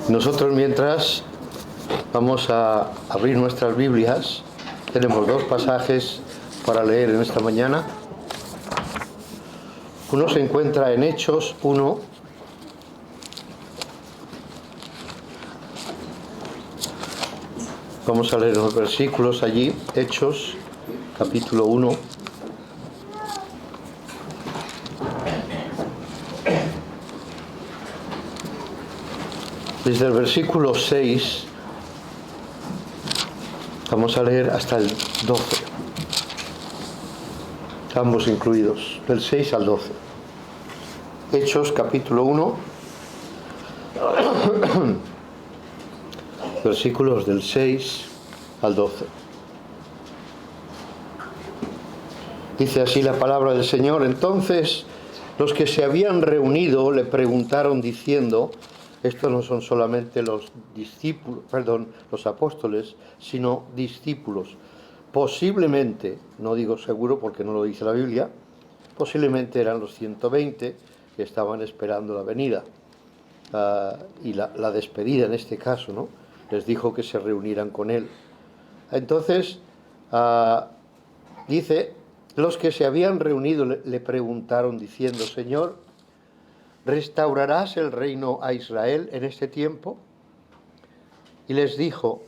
Nosotros mientras vamos a abrir nuestras Biblias, tenemos dos pasajes para leer en esta mañana. Uno se encuentra en Hechos 1, vamos a leer los versículos allí, Hechos, capítulo 1. Desde el versículo 6 vamos a leer hasta el 12, ambos incluidos, del 6 al 12. Hechos capítulo 1, versículos del 6 al 12. Dice así la palabra del Señor: Entonces los que se habían reunido le preguntaron diciendo... Estos no son solamente los apóstoles, sino discípulos. Posiblemente, no digo seguro porque no lo dice la Biblia, posiblemente eran los 120 que estaban esperando la venida y la despedida en este caso, ¿no? Les dijo que se reunieran con él. Entonces, dice, los que se habían reunido le preguntaron diciendo: Señor, ¿restaurarás el reino a Israel en este tiempo? Y les dijo: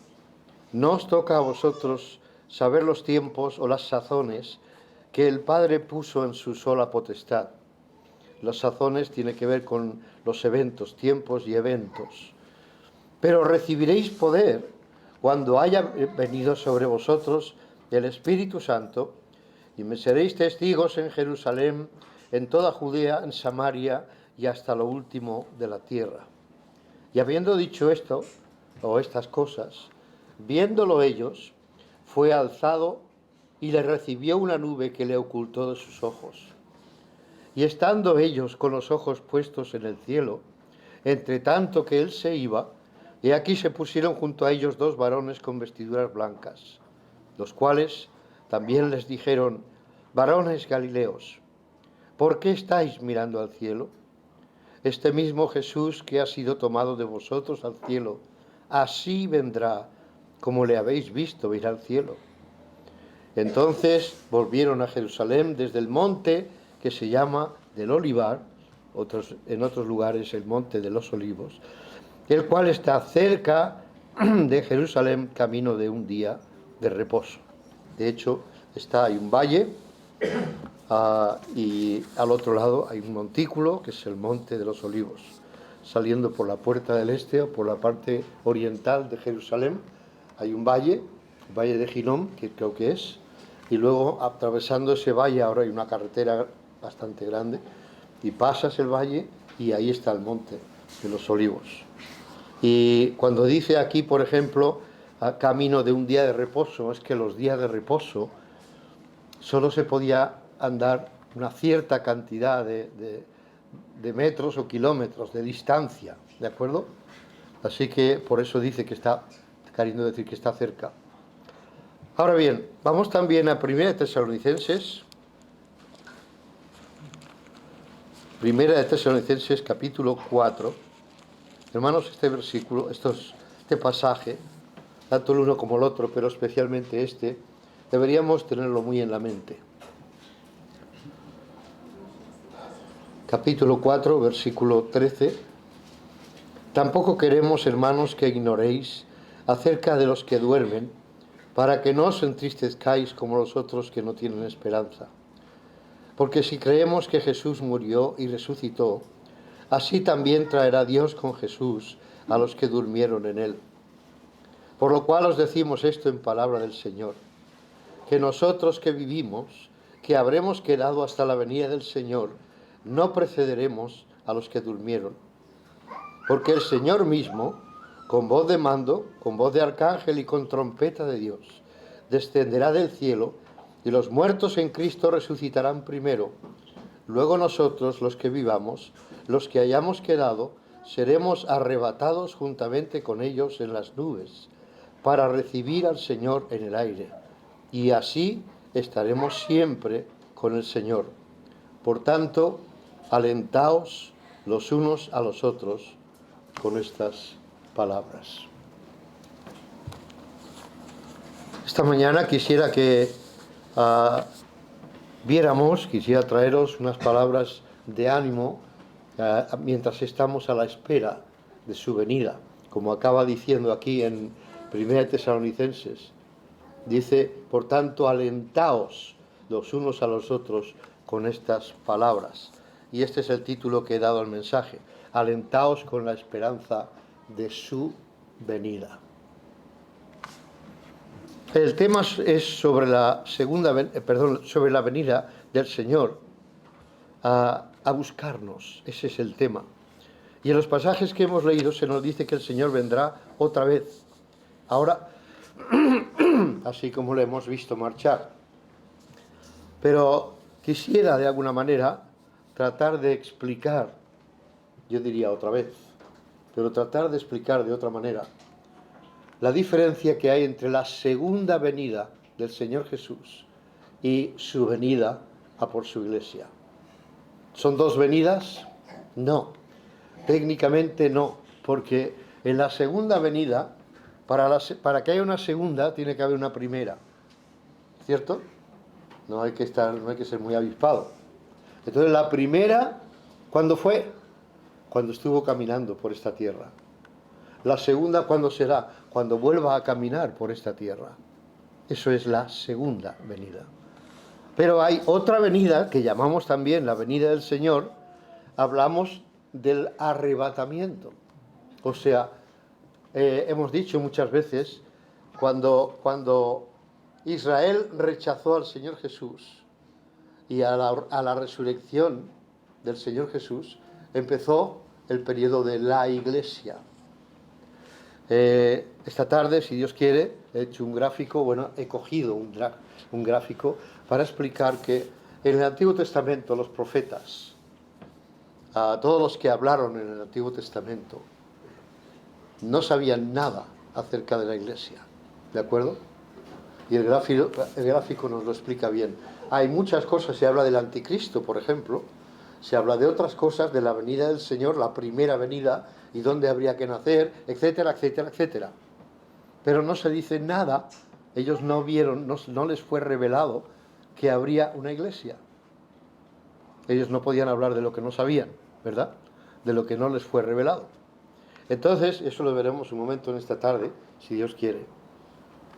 no os toca a vosotros saber los tiempos o las sazones que el Padre puso en su sola potestad. Las sazones tienen que ver con los eventos, tiempos y eventos. Pero recibiréis poder cuando haya venido sobre vosotros el Espíritu Santo, y me seréis testigos en Jerusalén, en toda Judea, en Samaria y hasta lo último de la tierra. Y habiendo dicho esto, o estas cosas, viéndolo ellos, fue alzado y le recibió una nube que le ocultó de sus ojos. Y estando ellos con los ojos puestos en el cielo, entre tanto que él se iba, y aquí se pusieron junto a ellos dos varones con vestiduras blancas, los cuales también les dijeron: varones Galileos, ¿por qué estáis mirando al cielo? Este mismo Jesús que ha sido tomado de vosotros al cielo, así vendrá como le habéis visto ir al cielo. Entonces volvieron a Jerusalén desde el monte que se llama del Olivar, en otros lugares el monte de los Olivos, el cual está cerca de Jerusalén, camino de un día de reposo. De hecho, hay un valle y al otro lado hay un montículo que es el monte de los Olivos, saliendo por la puerta del este o por la parte oriental de Jerusalén. Hay un valle de Ginón, que creo que es, y luego atravesando ese valle ahora hay una carretera bastante grande y pasas el valle y ahí está el monte de los Olivos. Y cuando dice aquí, por ejemplo, camino de un día de reposo, es que los días de reposo solo se podía andar una cierta cantidad de metros o kilómetros de distancia, ¿de acuerdo? Así que por eso dice que está queriendo decir que está cerca. Ahora bien, vamos también a 1 Tesalonicenses. 1 Tesalonicenses capítulo 4. Hermanos, este versículo, este pasaje, tanto el uno como el otro, pero especialmente este, deberíamos tenerlo muy en la mente. Capítulo 4, versículo 13. Tampoco queremos, hermanos, que ignoréis acerca de los que duermen, para que no os entristezcáis como los otros que no tienen esperanza. Porque si creemos que Jesús murió y resucitó, así también traerá Dios con Jesús a los que durmieron en él. Por lo cual os decimos esto en palabra del Señor, que nosotros que vivimos, que habremos quedado hasta la venida del Señor, no precederemos a los que durmieron. Porque el Señor mismo, con voz de mando, con voz de arcángel y con trompeta de Dios, descenderá del cielo, y los muertos en Cristo resucitarán primero. Luego nosotros, los que vivamos, los que hayamos quedado, seremos arrebatados juntamente con ellos en las nubes, para recibir al Señor en el aire. Y así estaremos siempre con el Señor. Por tanto, alentaos los unos a los otros con estas palabras. Esta mañana quisiera que quisiera traeros unas palabras de ánimo mientras estamos a la espera de su venida. Como acaba diciendo aquí en 1 Tesalonicenses, dice, por tanto, alentaos los unos a los otros con estas palabras. Y este es el título que he dado al mensaje: alentaos con la esperanza de su venida. El tema es sobre sobre la venida del Señor a buscarnos. Ese es el tema. Y en los pasajes que hemos leído se nos dice que el Señor vendrá otra vez. Ahora, así como lo hemos visto marchar. Pero quisiera de alguna manera tratar de explicar, yo diría otra vez, pero tratar de explicar de otra manera la diferencia que hay entre la segunda venida del Señor Jesús y su venida a por su iglesia. ¿Son dos venidas? No, técnicamente no, porque en la segunda venida, para que haya una segunda, tiene que haber una primera, ¿cierto? No hay que ser muy avispado. Entonces la primera, ¿cuándo fue? Cuando estuvo caminando por esta tierra. La segunda, ¿cuándo será? Cuando vuelva a caminar por esta tierra. Eso es la segunda venida. Pero hay otra venida que llamamos también la venida del Señor. Hablamos del arrebatamiento. O sea, hemos dicho muchas veces, cuando Israel rechazó al Señor Jesús y a la resurrección del Señor Jesús, empezó el periodo de la Iglesia. Esta tarde, si Dios quiere, he hecho un gráfico, he cogido un gráfico para explicar que en el Antiguo Testamento los profetas, todos los que hablaron en el Antiguo Testamento, no sabían nada acerca de la Iglesia, ¿de acuerdo? Y el gráfico nos lo explica bien. Hay muchas cosas, se habla del anticristo, por ejemplo, se habla de otras cosas, de la venida del Señor, la primera venida, y dónde habría que nacer, etcétera, etcétera, etcétera. Pero no se dice nada, ellos no vieron, no les fue revelado que habría una iglesia. Ellos no podían hablar de lo que no sabían, ¿verdad? De lo que no les fue revelado. Entonces, eso lo veremos un momento en esta tarde, si Dios quiere.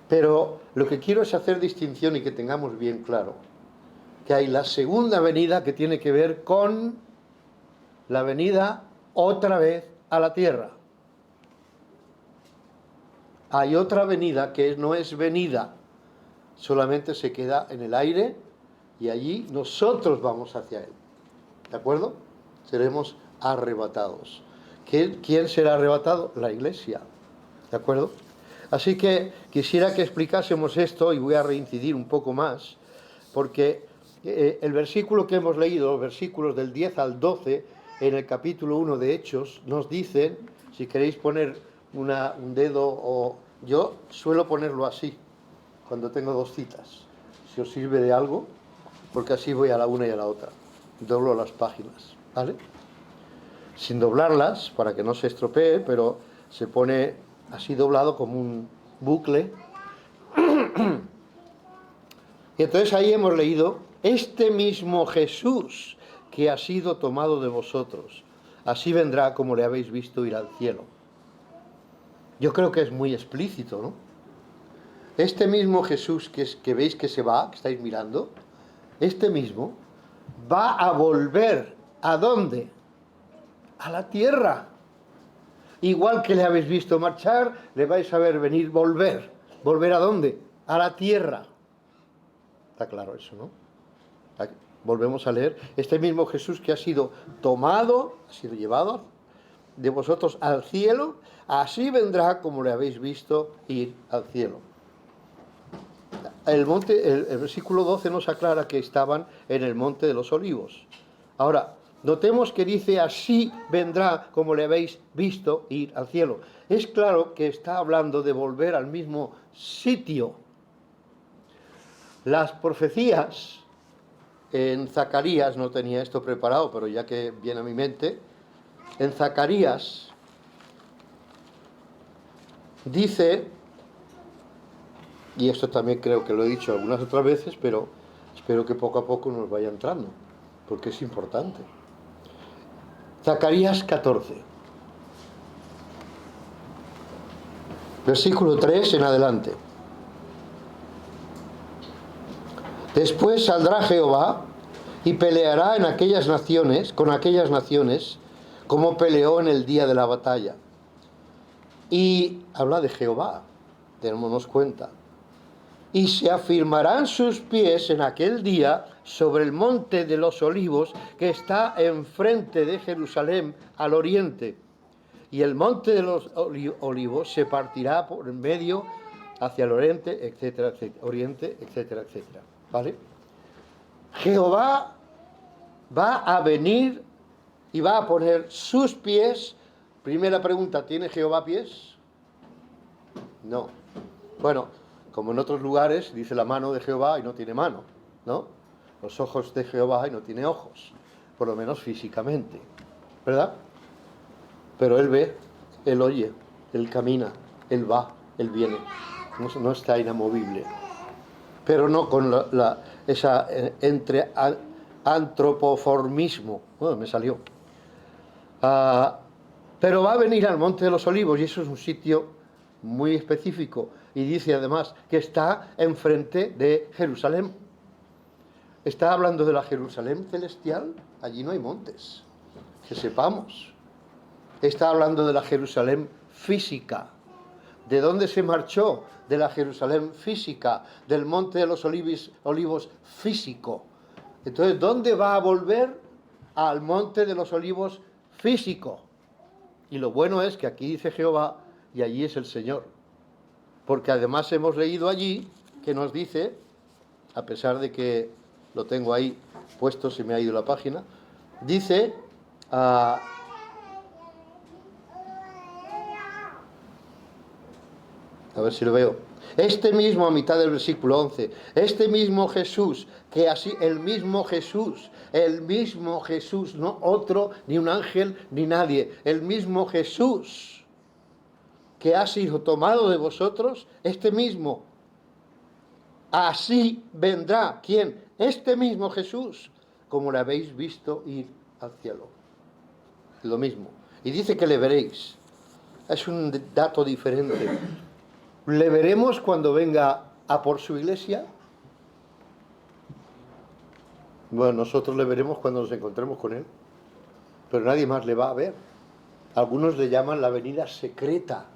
Pero lo que quiero es hacer distinción y que tengamos bien claro que hay la segunda venida que tiene que ver con la venida otra vez a la tierra. Hay otra venida que no es venida, solamente se queda en el aire y allí nosotros vamos hacia él. ¿De acuerdo? Seremos arrebatados. ¿Quién será arrebatado? La iglesia. ¿De acuerdo? Así que quisiera que explicásemos esto y voy a reincidir un poco más, porque el versículo que hemos leído, los versículos del 10 al 12, en el capítulo 1 de Hechos, nos dicen, si queréis poner un dedo, o yo suelo ponerlo así, cuando tengo dos citas, si os sirve de algo, porque así voy a la una y a la otra, doblo las páginas, ¿vale? Sin doblarlas, para que no se estropee, pero se pone así doblado como un bucle. Y entonces ahí hemos leído, este mismo Jesús que ha sido tomado de vosotros, así vendrá como le habéis visto ir al cielo. Yo creo que es muy explícito, ¿no? Este mismo Jesús que veis que se va, que estáis mirando, este mismo va a volver. ¿A dónde? A la tierra. Igual que le habéis visto marchar, le vais a ver venir volver. ¿Volver a dónde? A la tierra. Está claro eso, ¿no? Volvemos a leer. Este mismo Jesús que ha sido tomado, ha sido llevado de vosotros al cielo, así vendrá como le habéis visto ir al cielo. El versículo 12 nos aclara que estaban en el monte de los olivos. Ahora, notemos que dice, así vendrá como le habéis visto ir al cielo. Es claro que está hablando de volver al mismo sitio. Las profecías en Zacarías, no tenía esto preparado, pero ya que viene a mi mente, en Zacarías dice, y esto también creo que lo he dicho algunas otras veces, pero espero que poco a poco nos vaya entrando, porque es importante. Zacarías 14, versículo 3 en adelante. Después saldrá Jehová y peleará en aquellas naciones, con aquellas naciones, como peleó en el día de la batalla. Y habla de Jehová, démonos cuenta. Y se afirmarán sus pies en aquel día sobre el monte de los olivos que está enfrente de Jerusalén al oriente. Y el monte de los olivos se partirá por en medio hacia el oriente, etcétera, etcétera, oriente, etcétera, etcétera. ¿Vale? Jehová va a venir y va a poner sus pies. Primera pregunta, ¿tiene Jehová pies? No. Bueno, como en otros lugares dice la mano de Jehová y no tiene mano, ¿no? Los ojos de Jehová y no tiene ojos, por lo menos físicamente, ¿verdad? Pero Él ve, Él oye, Él camina, Él va, Él viene, no está inamovible. Pero no con esa entre antropoformismo. Bueno, me salió. Pero va a venir al Monte de los Olivos y eso es un sitio muy específico. Y dice además que está enfrente de Jerusalén. Está hablando de la Jerusalén celestial. Allí no hay montes, que sepamos. Está hablando de la Jerusalén física. ¿De dónde se marchó? De la Jerusalén física, del Monte de los Olivos físico. Entonces, ¿dónde va a volver? Al Monte de los Olivos físico. Y lo bueno es que aquí dice Jehová y allí es el Señor. Porque además hemos leído allí que nos dice, a pesar de que lo tengo ahí puesto, se me ha ido la página, dice... a ver si lo veo. Este mismo, a mitad del versículo 11, este mismo Jesús, que así, el mismo Jesús, no otro, ni un ángel, ni nadie, el mismo Jesús, que ha sido tomado de vosotros, este mismo, así vendrá, ¿quién? Este mismo Jesús, como le habéis visto ir al cielo. Lo mismo. Y dice que le veréis. Es un dato diferente. ¿Le veremos cuando venga a por su iglesia? Bueno, nosotros le veremos cuando nos encontremos con Él, pero nadie más le va a ver. Algunos le llaman la venida secreta,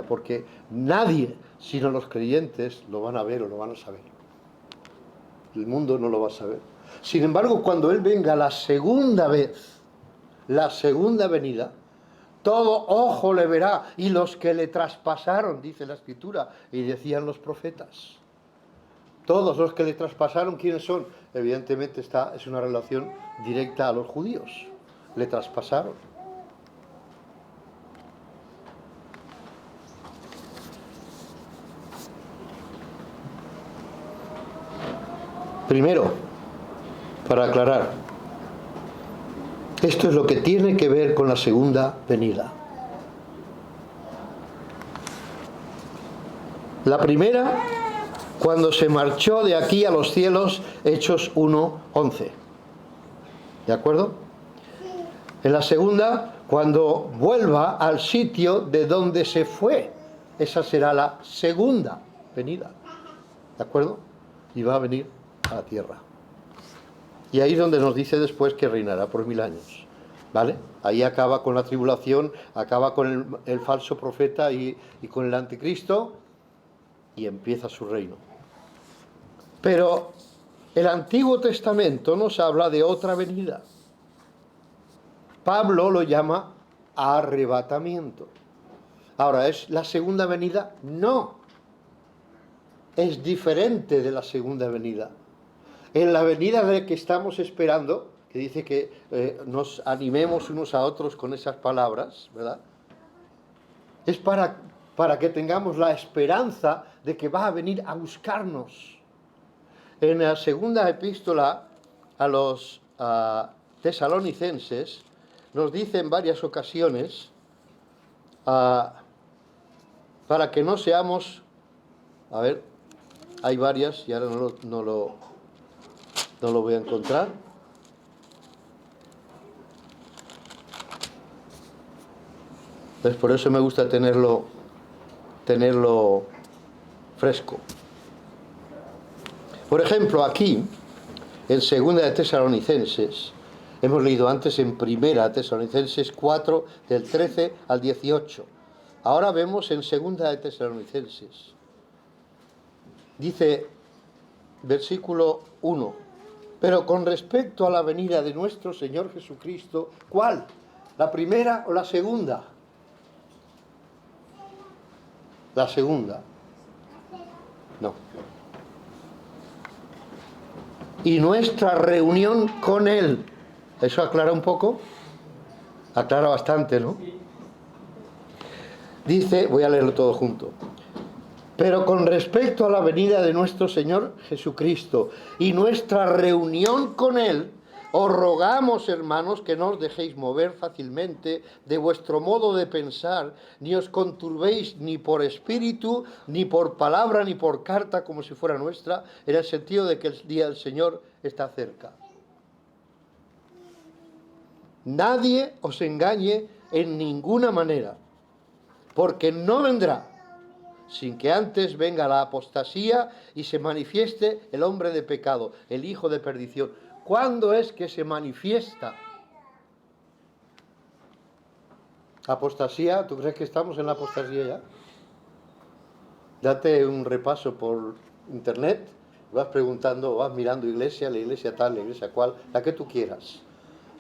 porque nadie, sino los creyentes, lo van a ver o lo van a saber. El mundo no lo va a saber. Sin embargo, cuando Él venga la segunda vez, la segunda venida, todo ojo le verá, y los que le traspasaron, dice la Escritura, y decían los profetas. Todos los que le traspasaron, ¿quiénes son? Evidentemente es una relación directa a los judíos. Le traspasaron. Primero, para aclarar, esto es lo que tiene que ver con la segunda venida. La primera, cuando se marchó de aquí a los cielos, Hechos 1:11. ¿De acuerdo? En la segunda, cuando vuelva al sitio de donde se fue. Esa será la segunda venida. ¿De acuerdo? Y va a venir a la tierra. Y ahí es donde nos dice después que reinará por 1000 años. ¿Vale? Ahí acaba con la tribulación, acaba con el falso profeta y con el anticristo, y empieza su reino. Pero el Antiguo Testamento nos habla de otra venida. Pablo lo llama arrebatamiento. Ahora, ¿es la segunda venida? No. Es diferente de la segunda venida. En la venida de que estamos esperando, que dice que nos animemos unos a otros con esas palabras, ¿verdad? Es para que tengamos la esperanza de que va a venir a buscarnos. En la segunda epístola a los tesalonicenses nos dice en varias ocasiones para que no seamos, a ver, hay varias y ahora no lo voy a encontrar. Pues por eso me gusta tenerlo fresco. Por ejemplo, aquí, en Segunda de Tesalonicenses, hemos leído antes en Primera Tesalonicenses 4, del 13 al 18. Ahora vemos en Segunda de Tesalonicenses. Dice, versículo 1, pero con respecto a la venida de nuestro Señor Jesucristo, ¿cuál? ¿La primera o la segunda? La segunda. No. Y nuestra reunión con Él. ¿Eso aclara un poco? Aclara bastante, ¿no? Dice, voy a leerlo todo junto. Pero con respecto a la venida de nuestro Señor Jesucristo y nuestra reunión con Él, os rogamos, hermanos, que no os dejéis mover fácilmente de vuestro modo de pensar, ni os conturbéis ni por espíritu, ni por palabra, ni por carta, como si fuera nuestra, en el sentido de que el día del Señor está cerca. Nadie os engañe en ninguna manera, porque no vendrá sin que antes venga la apostasía y se manifieste el hombre de pecado, el hijo de perdición. ¿Cuándo es que se manifiesta? Apostasía, ¿tú crees que estamos en la apostasía ya? Date un repaso por internet, vas preguntando, vas mirando iglesia, la iglesia tal, la iglesia cual, la que tú quieras.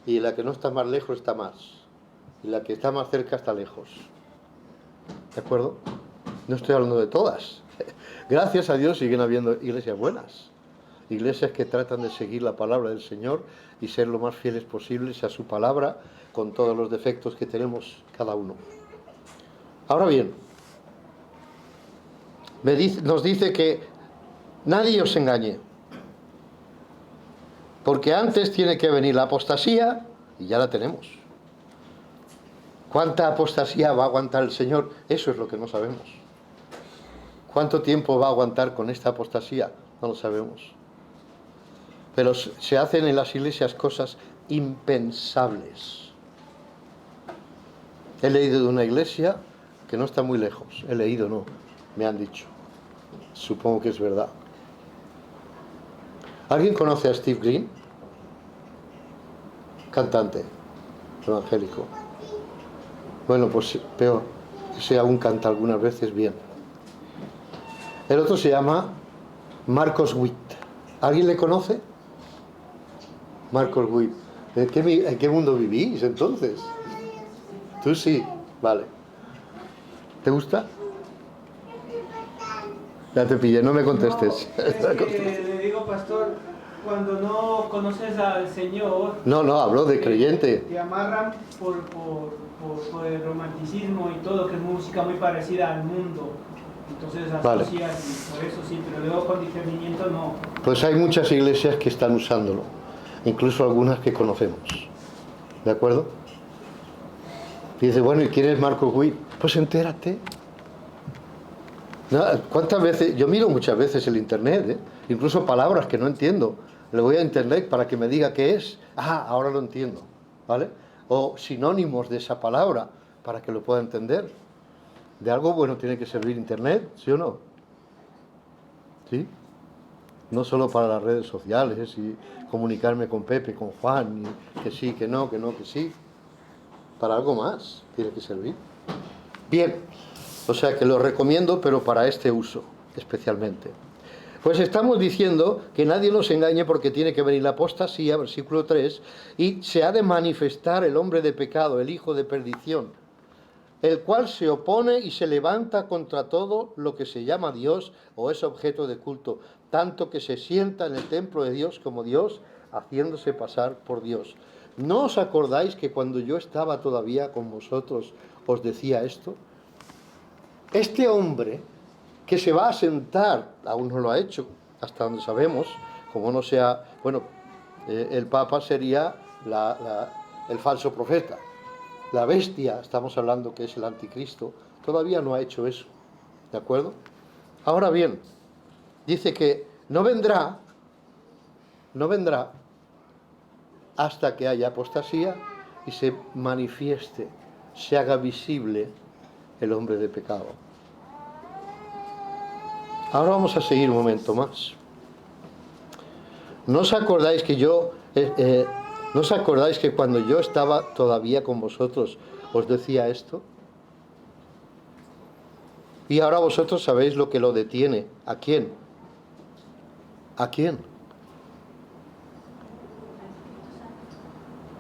Y la que no está más lejos está más. Y la que está más cerca está lejos. ¿De acuerdo? No estoy hablando de todas. Gracias a Dios siguen habiendo iglesias buenas. Iglesias que tratan de seguir la palabra del Señor y ser lo más fieles posibles a su palabra, con todos los defectos que tenemos cada uno. Ahora bien, nos dice que nadie os engañe, porque antes tiene que venir la apostasía, y ya la tenemos. ¿Cuánta apostasía va a aguantar el Señor? Eso es lo que no sabemos. ¿Cuánto tiempo va a aguantar con esta apostasía? No lo sabemos. Pero se hacen en las iglesias cosas impensables. He leído de una iglesia que no está muy lejos. He leído, no, me han dicho. Supongo que es verdad. ¿Alguien conoce a Steve Green? Cantante evangélico. Bueno, pues peor. Si aún canta algunas veces, bien. El otro se llama Marcos Witt. ¿Alguien le conoce? Marcos Witt. ¿En qué mundo vivís entonces? Tú sí, vale. ¿Te gusta? Ya te pillé, no me contestes. Le digo, pastor, cuando no conoces al Señor... No, hablo de creyente. Te amarran por el romanticismo y todo, que es música muy parecida al mundo. Entonces asocias, vale. Y por eso sí, pero luego con discernimiento no. Pues hay muchas iglesias que están usándolo, incluso algunas que conocemos. ¿De acuerdo? Y dice, bueno, ¿y quién es Marcos Witt? Pues entérate. ¿Cuántas veces? Yo miro muchas veces el internet, incluso palabras que no entiendo. Le voy a internet para que me diga qué es. Ah, ahora lo entiendo, ¿vale? O sinónimos de esa palabra para que lo pueda entender. De algo bueno tiene que servir internet, ¿sí o no? ¿Sí? No solo para las redes sociales y comunicarme con Pepe, con Juan, y que sí, que no, que sí. Para algo más tiene que servir. Bien, o sea que lo recomiendo, pero para este uso especialmente. Pues estamos diciendo que nadie nos engañe porque tiene que venir la apostasía, versículo 3, y se ha de manifestar el hombre de pecado, el hijo de perdición, el cual se opone y se levanta contra todo lo que se llama Dios o es objeto de culto, tanto que se sienta en el templo de Dios como Dios, haciéndose pasar por Dios. ¿No os acordáis que cuando yo estaba todavía con vosotros os decía esto? Este hombre que se va a sentar, aún no lo ha hecho, hasta donde sabemos, como no sea, bueno, el Papa sería el falso profeta, La bestia, estamos hablando que es el anticristo, todavía no ha hecho eso, ¿de acuerdo? Ahora bien, dice que no vendrá hasta que haya apostasía y se manifieste, se haga visible el hombre de pecado. Ahora vamos a seguir un momento más. ¿No os acordáis que ¿no os acordáis que cuando yo estaba todavía con vosotros os decía esto? Y ahora vosotros sabéis lo que lo detiene. ¿A quién? ¿A quién?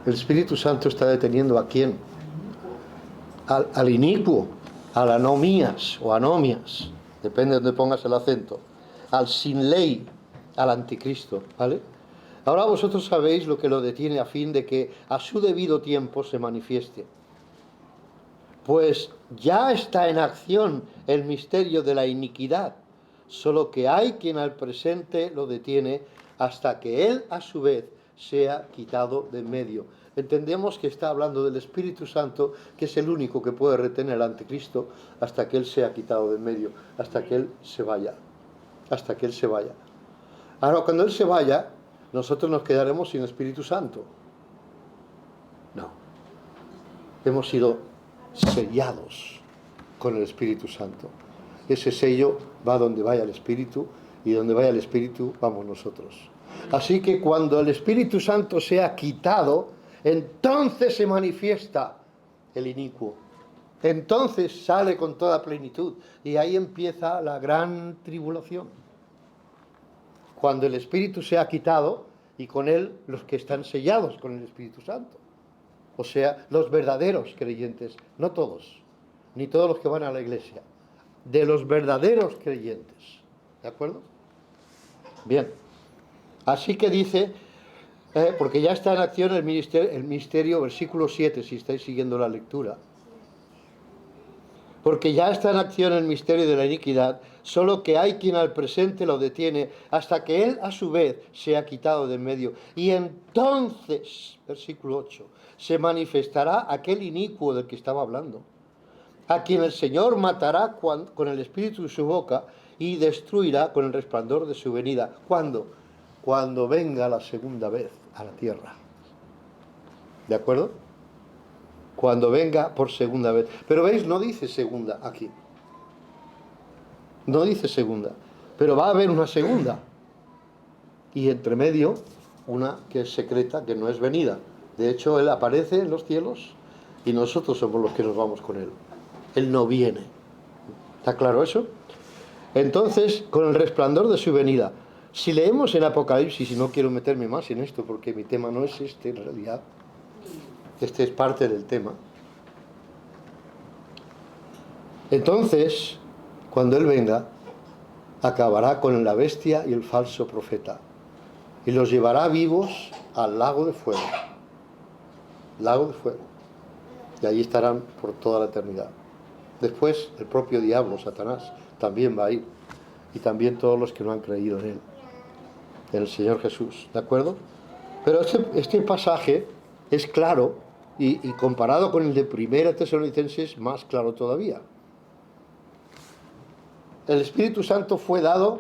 El Espíritu Santo está deteniendo ¿a quién? Al inicuo, al anomías o anomias, depende de donde pongas el acento, al sin ley, al anticristo, ¿vale? Ahora vosotros sabéis lo que lo detiene a fin de que a su debido tiempo se manifieste. Pues ya está en acción el misterio de la iniquidad, solo que hay quien al presente lo detiene hasta que él a su vez sea quitado de en medio. Entendemos que está hablando del Espíritu Santo, que es el único que puede retener al anticristo hasta que él sea quitado de en medio, hasta que él se vaya, hasta que él se vaya. Ahora, cuando él se vaya, nosotros nos quedaremos sin Espíritu Santo. No. Hemos sido sellados con el Espíritu Santo. Ese sello va donde vaya el Espíritu, y donde vaya el Espíritu vamos nosotros. Así que cuando el Espíritu Santo sea quitado, entonces se manifiesta el inicuo. Entonces sale con toda plenitud. Y ahí empieza la gran tribulación. Cuando el Espíritu sea quitado, y con él los que están sellados con el Espíritu Santo. O sea, los verdaderos creyentes, no todos, ni todos los que van a la iglesia, de los verdaderos creyentes. ¿De acuerdo? Bien. Así que dice, porque ya está en acción el misterio, versículo 7, si estáis siguiendo la lectura. Porque ya está en acción el misterio de la iniquidad, solo que hay quien al presente lo detiene hasta que él a su vez sea quitado de en medio. Y entonces, versículo 8, se manifestará aquel inicuo del que estaba hablando, a quien el Señor matará con el espíritu de su boca y destruirá con el resplandor de su venida. ¿Cuándo? Cuando venga la segunda vez a la tierra. ¿De acuerdo? Cuando venga por segunda vez. Pero veis, no dice segunda aquí. No dice segunda. Pero va a haber una segunda. Y entre medio, una que es secreta, que no es venida. De hecho, él aparece en los cielos y nosotros somos los que nos vamos con él. Él no viene. ¿Está claro eso? Entonces, con el resplandor de su venida. Si leemos en Apocalipsis, y no quiero meterme más en esto porque mi tema no es este en realidad, este es parte del tema. Entonces, cuando él venga, acabará con la bestia y el falso profeta y los llevará vivos al lago de fuego. Lago de fuego. Y allí estarán por toda la eternidad. Después, el propio diablo, Satanás, también va a ir. Y también todos los que no han creído en él, en el Señor Jesús. ¿De acuerdo? Pero este pasaje es claro y comparado con el de 1 Tesalonicenses, más claro todavía. El Espíritu Santo fue dado,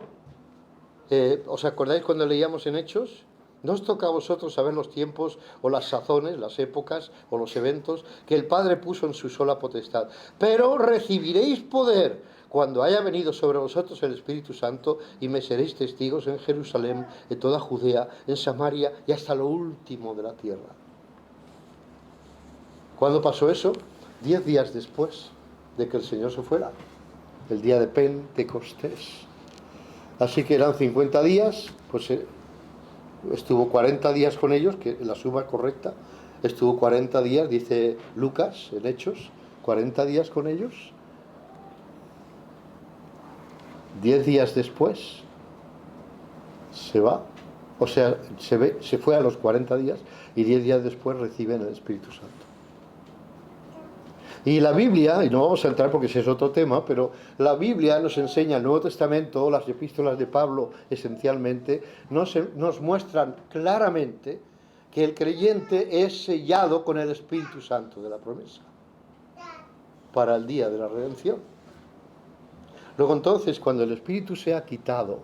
¿os acordáis cuando leíamos en Hechos? No os toca a vosotros saber los tiempos o las sazones, las épocas o los eventos que el Padre puso en su sola potestad. Pero recibiréis poder cuando haya venido sobre vosotros el Espíritu Santo y me seréis testigos en Jerusalén, en toda Judea, en Samaria y hasta lo último de la tierra. ¿Cuándo pasó eso? 10 días después de que el Señor se fuera. El día de Pentecostés. Así que eran 50 días, pues estuvo 40 días con ellos, que la suma correcta, estuvo 40 días, dice Lucas en Hechos, 40 días con ellos. 10 días después se va, o sea, se fue a los 40 días y 10 días después reciben el Espíritu Santo. Y la Biblia, y no vamos a entrar porque ese es otro tema, pero la Biblia nos enseña, el Nuevo Testamento, las epístolas de Pablo esencialmente, nos muestran claramente que el creyente es sellado con el Espíritu Santo de la promesa para el día de la redención. Luego entonces, cuando el Espíritu sea quitado,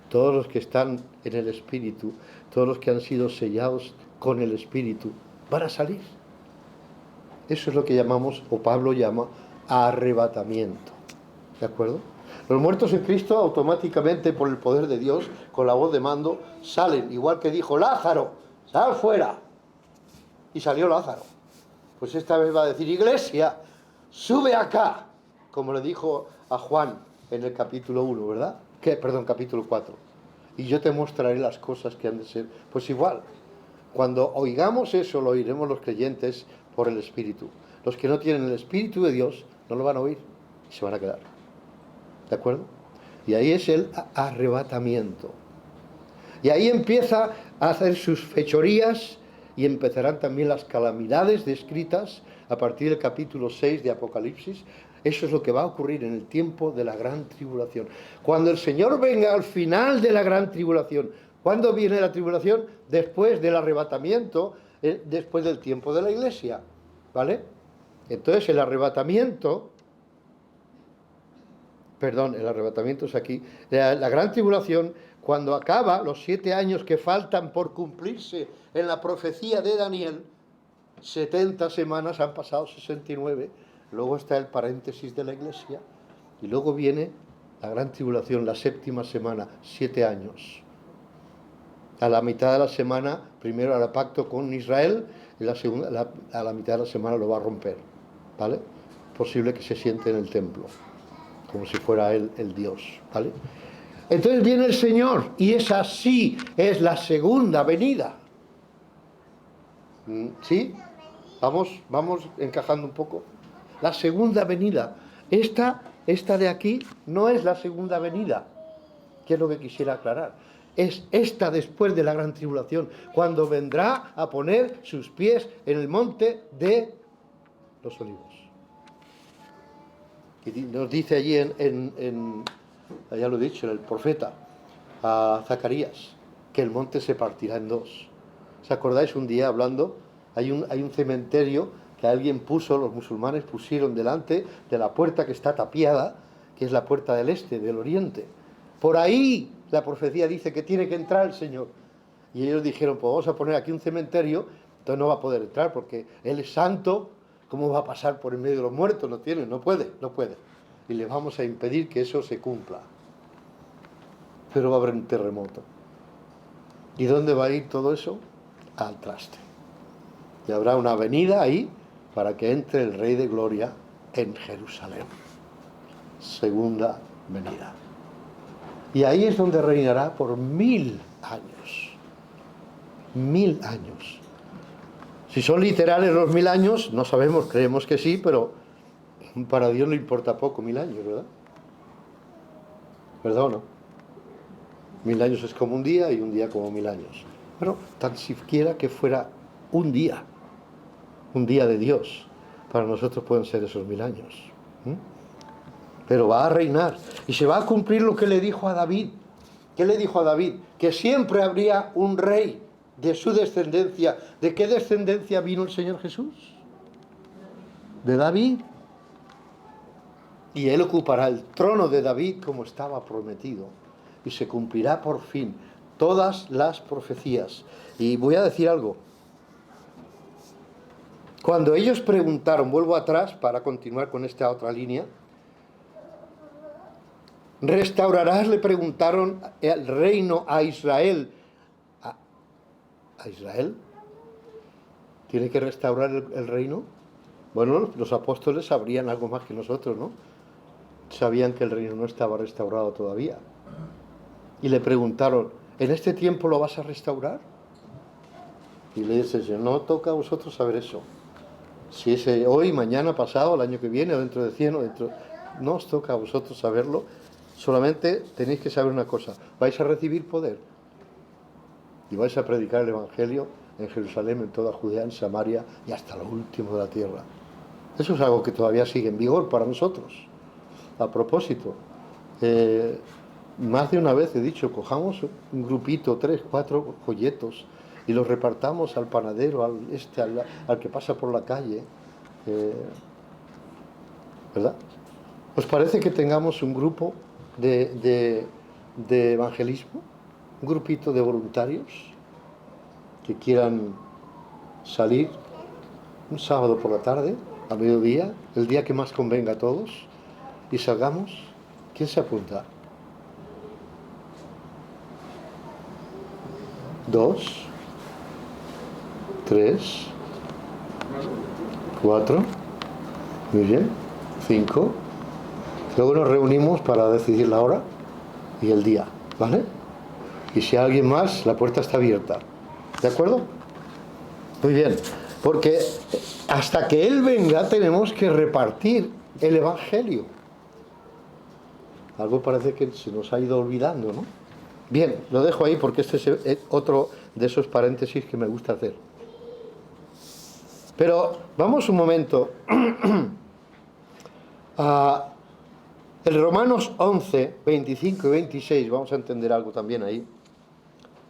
todos los que están en el Espíritu, todos los que han sido sellados con el Espíritu, van a salir. Eso es lo que llamamos, o Pablo llama, arrebatamiento. ¿De acuerdo? Los muertos en Cristo automáticamente, por el poder de Dios, con la voz de mando, salen, igual que dijo Lázaro, sal fuera. Y salió Lázaro. Pues esta vez va a decir, iglesia, sube acá, como le dijo a Juan en el capítulo 1, ¿verdad? Capítulo 4. Y yo te mostraré las cosas que han de ser. Pues igual, cuando oigamos eso, lo oiremos los creyentes por el Espíritu. Los que no tienen el Espíritu de Dios no lo van a oír y se van a quedar. ¿De acuerdo? Y ahí es el arrebatamiento. Y ahí empieza a hacer sus fechorías y empezarán también las calamidades descritas a partir del capítulo 6 de Apocalipsis. Eso es lo que va a ocurrir en el tiempo de la gran tribulación. Cuando el Señor venga al final de la gran tribulación. ¿Cuándo viene la tribulación? Después del arrebatamiento, después del tiempo de la iglesia. ¿Vale? Entonces el arrebatamiento es aquí. La gran tribulación, cuando acaba, los 7 años que faltan por cumplirse en la profecía de Daniel, 70 semanas, han pasado 69, luego está el paréntesis de la iglesia, y luego viene la gran tribulación, la 7ª semana, 7 años. A la mitad de la semana, primero hará pacto con Israel, y a la mitad de la semana lo va a romper, ¿vale? Posible que se siente en el templo, como si fuera él el Dios, ¿vale? Entonces viene el Señor, y es así, es la segunda venida. ¿Sí? Vamos encajando un poco. La segunda venida. Esta de aquí no es la segunda venida, que es lo que quisiera aclarar. Es esta después de la gran tribulación, cuando vendrá a poner sus pies en el monte de los Olivos. Y nos dice allí ya lo he dicho, en el profeta, a Zacarías, que el monte se partirá en dos. ¿Os acordáis un día hablando? Hay un cementerio que los musulmanes pusieron delante de la puerta que está tapiada, que es la puerta del este, del oriente. Por ahí la profecía dice que tiene que entrar el Señor. Y ellos dijeron, pues vamos a poner aquí un cementerio, entonces no va a poder entrar porque Él es santo. ¿Cómo va a pasar por en medio de los muertos? No puede. Y le vamos a impedir que eso se cumpla. Pero va a haber un terremoto. ¿Y dónde va a ir todo eso? Al traste. Y habrá una avenida ahí para que entre el Rey de Gloria en Jerusalén. Segunda venida. Y ahí es donde reinará por 1000 años. 1000 años. Si son literales los 1000 años, no sabemos, creemos que sí, pero para Dios le importa poco 1000 años, ¿verdad? ¿Verdad o no? 1000 años es como un día y un día como 1000 años. Pero tan siquiera que fuera un día de Dios, para nosotros pueden ser esos 1000 años. Pero va a reinar y se va a cumplir lo que le dijo a David. ¿Qué le dijo a David? Que siempre habría un rey de su descendencia. ¿De qué descendencia vino el Señor Jesús? De David. Y él ocupará el trono de David como estaba prometido. Y se cumplirá por fin todas las profecías. Y voy a decir algo. Cuando ellos preguntaron, vuelvo atrás para continuar con esta otra línea, ¿restaurarás? Le preguntaron el reino a Israel. ¿A Israel? ¿Tiene que restaurar el reino? Bueno, los apóstoles sabrían algo más que nosotros, ¿no? Sabían que el reino no estaba restaurado todavía. Y le preguntaron, ¿en este tiempo lo vas a restaurar? Y le dice, no toca a vosotros saber eso. Si es hoy, mañana, pasado, el año que viene, o dentro de 100, no os toca a vosotros saberlo. Solamente tenéis que saber una cosa, vais a recibir poder y vais a predicar el Evangelio en Jerusalén, en toda Judea, en Samaria y hasta lo último de la tierra. Eso es algo que todavía sigue en vigor para nosotros. A propósito, más de una vez he dicho, cojamos un grupito, 3, 4 folletos y los repartamos al panadero, al que pasa por la calle, ¿verdad? ¿Os parece que tengamos un grupo de evangelismo? Un grupito de voluntarios que quieran salir un sábado por la tarde, a mediodía, el día que más convenga a todos, y salgamos. ¿Quién se apunta? 2, 3, 4, muy bien, 5. Luego nos reunimos para decidir la hora y el día, ¿vale? Y si hay alguien más, la puerta está abierta. ¿De acuerdo? Muy bien, porque hasta que Él venga tenemos que repartir el Evangelio. Algo parece que se nos ha ido olvidando, ¿no? Bien, lo dejo ahí porque este es otro de esos paréntesis que me gusta hacer. Pero vamos un momento a el Romanos 11, 25 y 26, vamos a entender algo también ahí.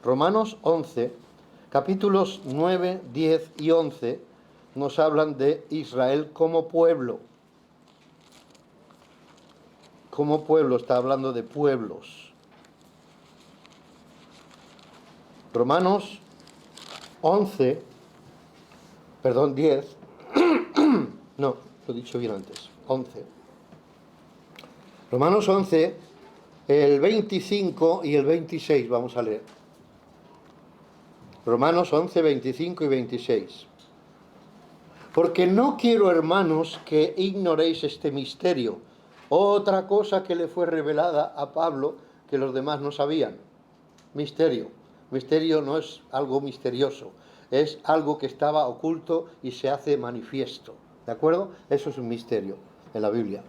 Romanos 11, capítulos 9, 10 y 11 nos hablan de Israel como pueblo. Como pueblo, está hablando de pueblos. Romanos 11, perdón, 10, no, lo he dicho bien antes, 11. Romanos 11, el 25 y el 26 vamos a leer. Romanos 11, 25 y 26. Porque no quiero, hermanos, que ignoréis este misterio, otra cosa que le fue revelada a Pablo que los demás no sabían. Misterio. Misterio no es algo misterioso, es algo que estaba oculto y se hace manifiesto. ¿De acuerdo? Eso es un misterio en la Biblia.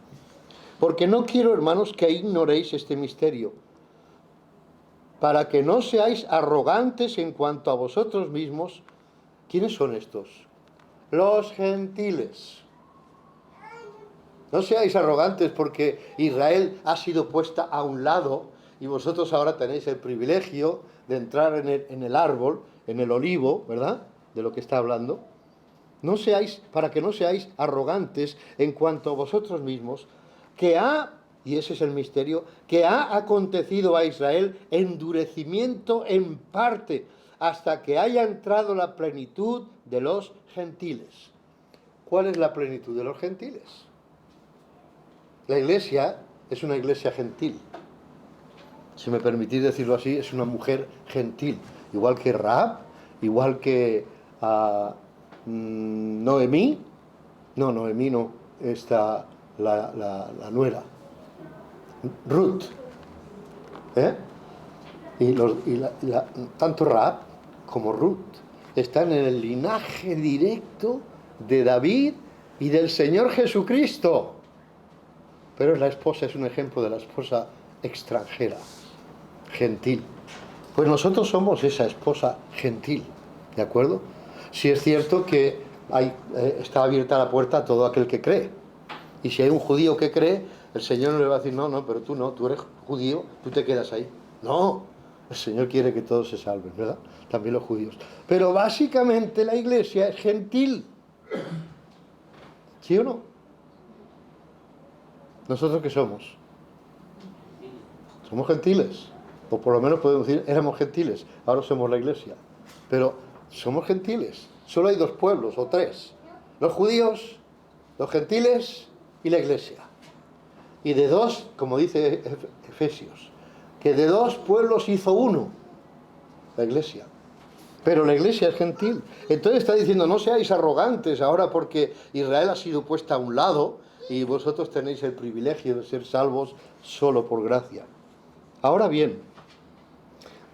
Porque no quiero, hermanos, que ignoréis este misterio, para que no seáis arrogantes en cuanto a vosotros mismos. ¿Quiénes son estos? Los gentiles. No seáis arrogantes porque Israel ha sido puesta a un lado y vosotros ahora tenéis el privilegio de entrar en el árbol, en el olivo, ¿verdad? De lo que está hablando. No seáis, para que no seáis arrogantes en cuanto a vosotros mismos, y ese es el misterio, que ha acontecido a Israel endurecimiento en parte, hasta que haya entrado la plenitud de los gentiles. ¿Cuál es la plenitud de los gentiles? La iglesia es una iglesia gentil. Si me permitís decirlo así, es una mujer gentil. Igual que Rahab, igual que Noemí. No, Noemí no, está la nuera. Ruth. Tanto Rahab como Ruth están en el linaje directo de David y del Señor Jesucristo. Pero la esposa es un ejemplo de la esposa extranjera, gentil. Pues nosotros somos esa esposa gentil, ¿de acuerdo? Si es cierto que está abierta la puerta a todo aquel que cree. Y si hay un judío que cree, el Señor no le va a decir, no, pero tú no, tú eres judío, tú te quedas ahí. No, el Señor quiere que todos se salven, ¿verdad? También los judíos. Pero básicamente la iglesia es gentil. ¿Sí o no? ¿Nosotros qué somos? Somos gentiles. O por lo menos podemos decir, éramos gentiles. Ahora somos la iglesia. Pero somos gentiles. Solo hay dos pueblos, o tres. Los judíos, los gentiles y la iglesia. Y de dos, como dice Efesios, que de dos pueblos hizo uno, la iglesia. Pero la iglesia es gentil. Entonces está diciendo, no seáis arrogantes ahora porque Israel ha sido puesta a un lado y vosotros tenéis el privilegio de ser salvos solo por gracia. Ahora bien,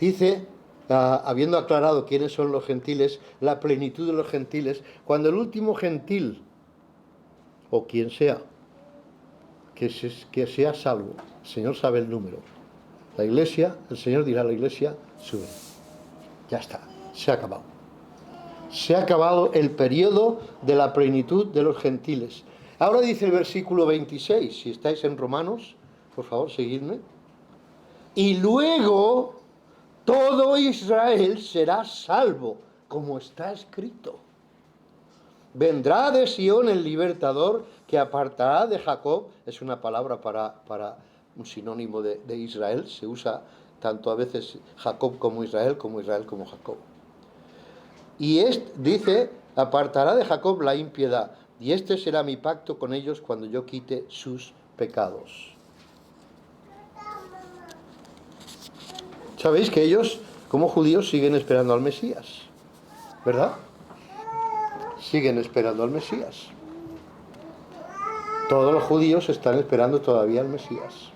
dice, habiendo aclarado quiénes son los gentiles, la plenitud de los gentiles, cuando el último gentil, o quien sea, que sea salvo, el Señor sabe el número. La iglesia, el Señor dirá a la iglesia, sube. Ya está, se ha acabado. Se ha acabado el periodo de la plenitud de los gentiles. Ahora dice el versículo 26, si estáis en Romanos, por favor, seguidme. Y luego todo Israel será salvo, como está escrito. Vendrá de Sión el libertador que apartará de Jacob. Es una palabra para un sinónimo de Israel. Se usa tanto a veces Jacob como Israel como Jacob. Y dice, apartará de Jacob la impiedad. Y este será mi pacto con ellos cuando yo quite sus pecados. ¿Sabéis que ellos, como judíos, siguen esperando al Mesías? ¿Verdad? Siguen esperando al Mesías. Todos los judíos están esperando todavía al Mesías.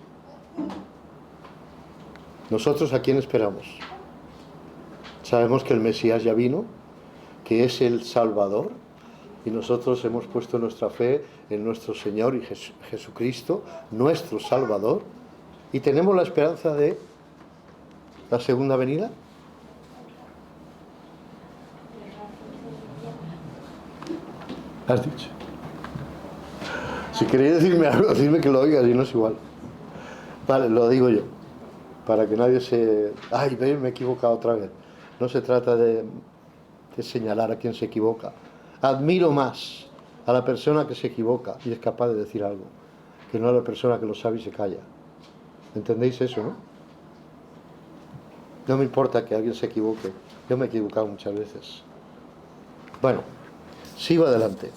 ¿Nosotros a quién esperamos? Sabemos que el Mesías ya vino, que es el Salvador, y nosotros hemos puesto nuestra fe en nuestro Señor y Jesucristo, nuestro Salvador, y tenemos la esperanza de la segunda venida. ¿Has dicho? Si queréis decirme algo, decidme que lo oiga, si no es igual. Vale, lo digo yo, para que nadie se... Ay, me he equivocado otra vez. No se trata de señalar a quien se equivoca. Admiro más a la persona que se equivoca y es capaz de decir algo, que no a la persona que lo sabe y se calla. ¿Entendéis eso, no? No me importa que alguien se equivoque. Yo me he equivocado muchas veces. Bueno, sigo adelante.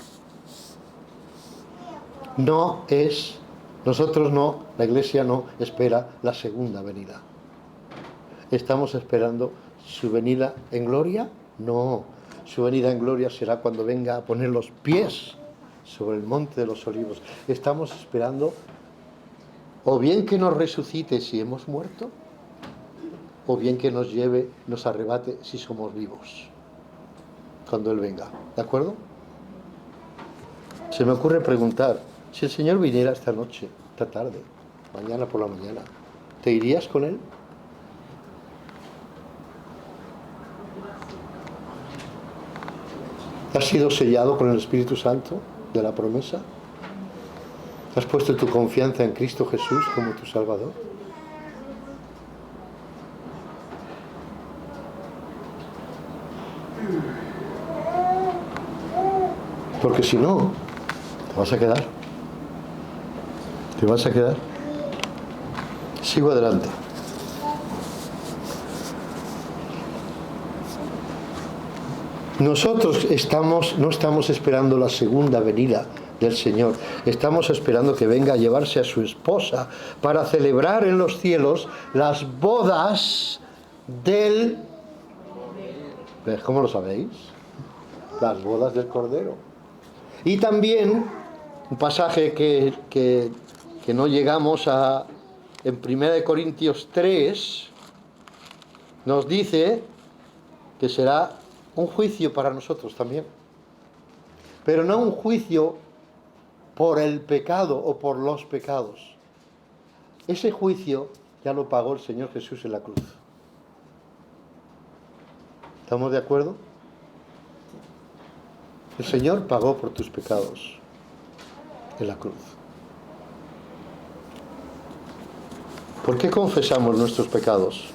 La Iglesia no espera la segunda venida. ¿Estamos esperando su venida en gloria? No. Su venida en gloria será cuando venga a poner los pies sobre el monte de los olivos. Estamos esperando o bien que nos resucite si hemos muerto, o bien que nos lleve, nos arrebate si somos vivos, cuando Él venga. ¿De acuerdo? Se me ocurre preguntar, si el Señor viniera esta noche, esta tarde, mañana por la mañana, ¿te irías con Él? ¿Has sido sellado con el Espíritu Santo de la promesa? ¿Has puesto tu confianza en Cristo Jesús como tu Salvador? Porque si no, te vas a quedar. Te vas a quedar. Sigo adelante. Nosotros no estamos esperando la segunda venida del Señor. Estamos esperando que venga a llevarse a su esposa para celebrar en los cielos las bodas del... ¿Cómo lo sabéis? Las bodas del Cordero. Y también un pasaje que no llegamos a... En 1 Corintios 3 nos dice que será un juicio para nosotros también. Pero no un juicio por el pecado o por los pecados. Ese juicio ya lo pagó el Señor Jesús en la cruz. ¿Estamos de acuerdo? El Señor pagó por tus pecados en la cruz. ¿Por qué confesamos nuestros pecados?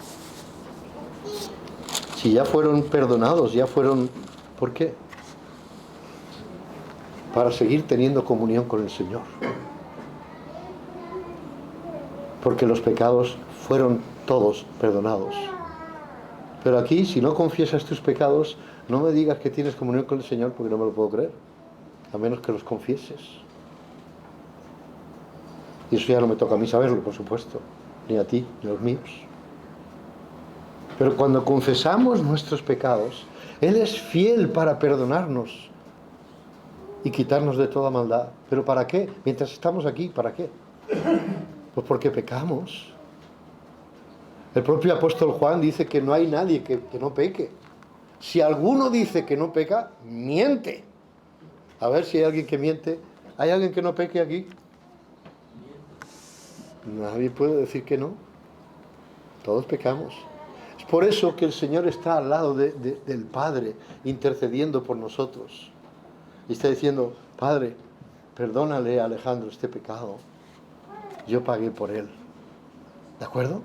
Si ya fueron perdonados, ¿por qué? Para seguir teniendo comunión con el Señor. Porque los pecados fueron todos perdonados. Pero aquí, si no confiesas tus pecados, no me digas que tienes comunión con el Señor, porque no me lo puedo creer. A menos que los confieses. Y eso ya no me toca a mí saberlo, por supuesto. Ni a ti, ni a los míos. Pero cuando confesamos nuestros pecados, Él es fiel para perdonarnos y quitarnos de toda maldad. ¿Pero para qué? Mientras estamos aquí, ¿para qué? Pues porque pecamos. El propio apóstol Juan dice que no hay nadie que no peque. Si alguno dice que no peca, miente. A ver si hay alguien que miente. ¿Hay alguien que no peque aquí? Nadie puede decir que no. Todos pecamos. Es por eso que el Señor está al lado del Padre, intercediendo por nosotros. Y está diciendo, Padre, perdónale a Alejandro este pecado. Yo pagué por él. ¿De acuerdo?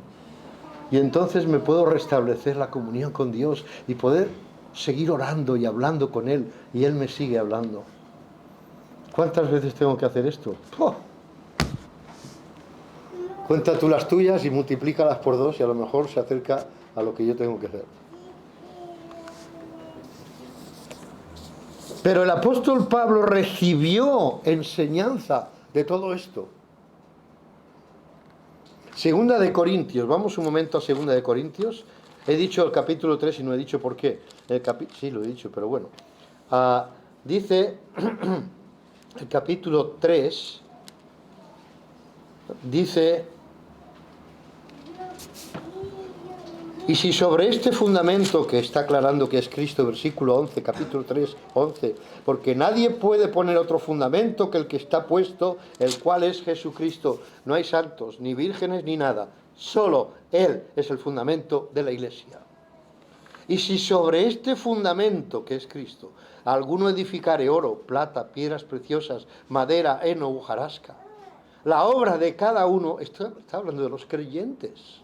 Y entonces me puedo restablecer la comunión con Dios y poder seguir orando y hablando con Él, y Él me sigue hablando. ¿Cuántas veces tengo que hacer esto? ¡Oh! Cuenta tú las tuyas y multiplícalas por 2 y a lo mejor se acerca a lo que yo tengo que hacer. Pero el apóstol Pablo recibió enseñanza de todo esto. Segunda de Corintios, vamos un momento a Segunda de Corintios. He dicho el capítulo 3 y no he dicho por qué. Sí, lo he dicho, pero bueno. Dice el capítulo 3, dice: y si sobre este fundamento, que está aclarando que es Cristo, versículo 11, capítulo 3, 11, porque nadie puede poner otro fundamento que el que está puesto, el cual es Jesucristo. No hay santos, ni vírgenes, ni nada. Solo Él es el fundamento de la Iglesia. Y si sobre este fundamento, que es Cristo, alguno edificare oro, plata, piedras preciosas, madera, heno, hojarasca, la obra de cada uno, está hablando de los creyentes.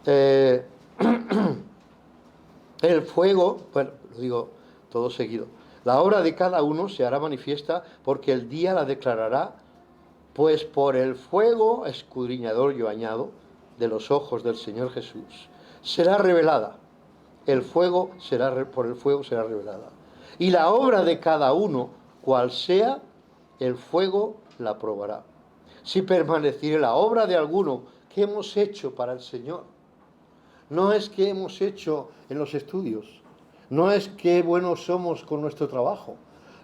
El fuego, bueno, lo digo todo seguido, la obra de cada uno se hará manifiesta, porque el día la declarará, pues por el fuego escudriñador, yo añado, de los ojos del Señor Jesús, será revelada. Por el fuego será revelada. Y la obra de cada uno, cual sea, el fuego la probará. Si permaneciere la obra de alguno que hemos hecho para el Señor, no es que hemos hecho en los estudios, no es qué buenos somos con nuestro trabajo,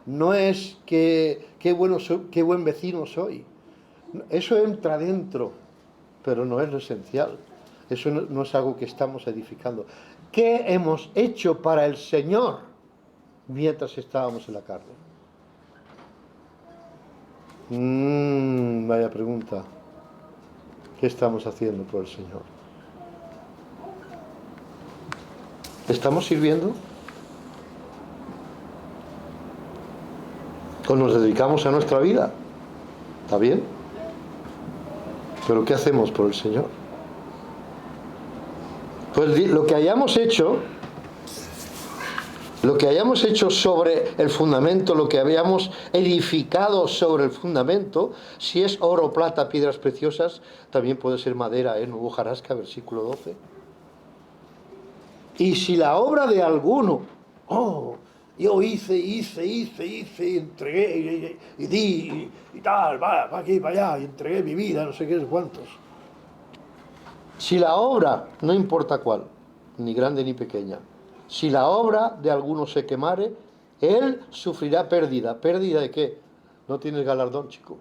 no es qué buen vecino soy. Eso entra dentro, pero no es lo esencial. Eso no es algo que estamos edificando. ¿Qué hemos hecho para el Señor mientras estábamos en la carne? Vaya pregunta. ¿Qué estamos haciendo por el Señor? ¿Estamos sirviendo? ¿O nos dedicamos a nuestra vida? ¿Está bien? ¿Pero qué hacemos por el Señor? Pues lo que hayamos hecho sobre el fundamento, lo que habíamos edificado sobre el fundamento, si es oro, plata, piedras preciosas, también puede ser madera, heno, hojarasca, versículo 12. Y si la obra de alguno, yo hice, entregué y di y tal, va aquí, para allá, y entregué mi vida, no sé qué, cuántos. Si la obra, no importa cuál, ni grande ni pequeña, si la obra de alguno se quemare, él sufrirá pérdida. ¿Pérdida de qué? No tienes galardón, chico.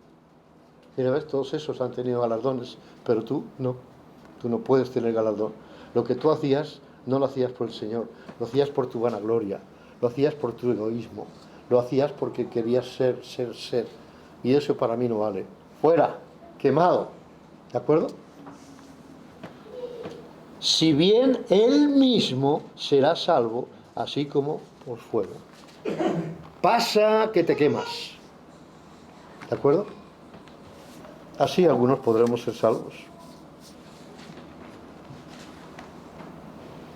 Mira, ves, todos esos han tenido galardones, pero tú no puedes tener galardón. Lo que tú hacías, no lo hacías por el Señor, lo hacías por tu vanagloria, lo hacías por tu egoísmo, lo hacías porque querías ser. Y eso para mí no vale. Fuera, quemado. ¿De acuerdo? Si bien él mismo será salvo, así como por fuego. Pasa que te quemas. ¿De acuerdo? Así algunos podremos ser salvos.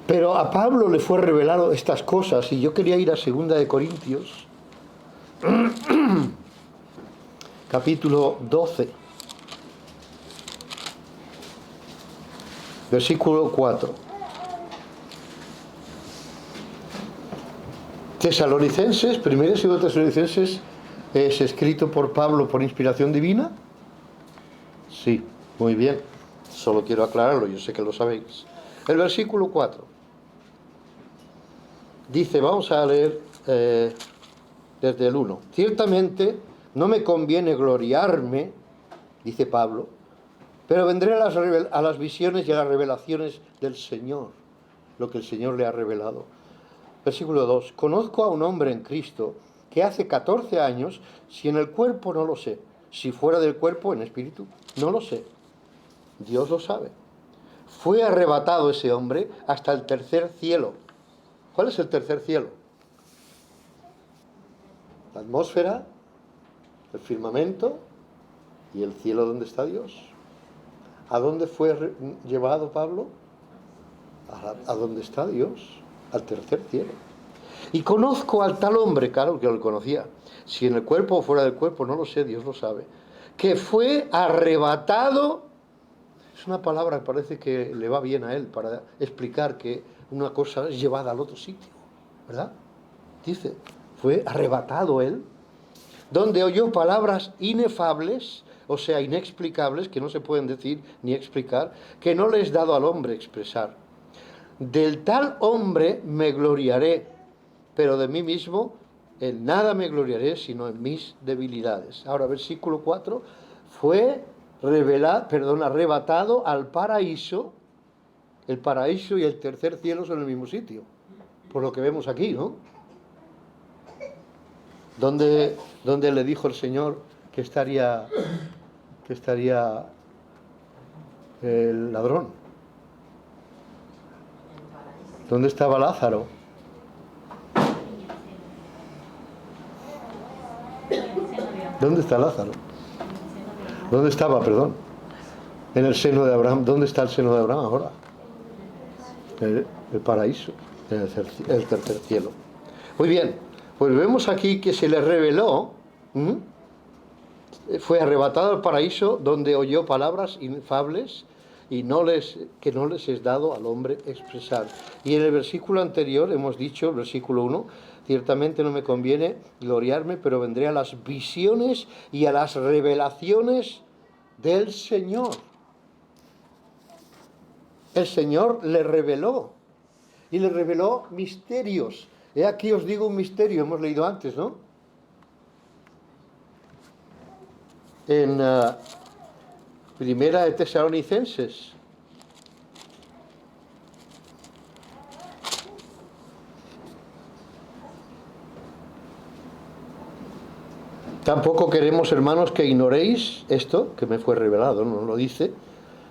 Pero a Pablo le fue revelado estas cosas, y yo quería ir a 2 de Corintios, capítulo 12, versículo 4. Tesalonicenses, 1 y 2 Tesalonicenses, ¿es escrito por Pablo por inspiración divina? Sí, muy bien. Solo quiero aclararlo, yo sé que lo sabéis. El versículo 4 dice, vamos a leer desde el 1. Ciertamente no me conviene gloriarme, dice Pablo, pero vendré a las visiones y a las revelaciones del Señor, lo que el Señor le ha revelado. Versículo 2. Conozco a un hombre en Cristo que hace 14 años, si en el cuerpo no lo sé, si fuera del cuerpo en espíritu, no lo sé. Dios lo sabe. Fue arrebatado ese hombre hasta el tercer cielo. ¿Cuál es el tercer cielo? La atmósfera, el firmamento y el cielo donde está Dios. ¿A dónde fue llevado Pablo? A donde está Dios, al tercer cielo. Y conozco al tal hombre, claro que lo conocía, si en el cuerpo o fuera del cuerpo, no lo sé, Dios lo sabe, que fue arrebatado. Es una palabra que parece que le va bien a él para explicar que una cosa es llevada al otro sitio, ¿verdad? Dice, fue arrebatado él, donde oyó palabras inefables, o sea, inexplicables, que no se pueden decir ni explicar, que no le es dado al hombre expresar. Del tal hombre me gloriaré, pero de mí mismo en nada me gloriaré, sino en mis debilidades. Ahora, versículo 4, fue arrebatado al paraíso. El paraíso y el tercer cielo son el mismo sitio, por lo que vemos aquí, ¿no? ¿Dónde le dijo el Señor que estaría el ladrón? ¿Dónde estaba Lázaro? ¿Dónde está Lázaro? ¿Dónde estaba, perdón? En el seno de Abraham. ¿Dónde está el seno de Abraham ahora? El paraíso, el tercer cielo. Muy bien, pues vemos aquí que se le reveló, fue arrebatado al paraíso donde oyó palabras inefables y que no les es dado al hombre expresar. Y en el versículo anterior hemos dicho, el versículo 1, ciertamente no me conviene gloriarme, pero vendré a las visiones y a las revelaciones del Señor. El Señor le reveló, y le reveló misterios. He aquí os digo un misterio, hemos leído antes, ¿no? En Primera de Tesalonicenses. Tampoco queremos, hermanos, que ignoréis esto, que me fue revelado, no lo dice,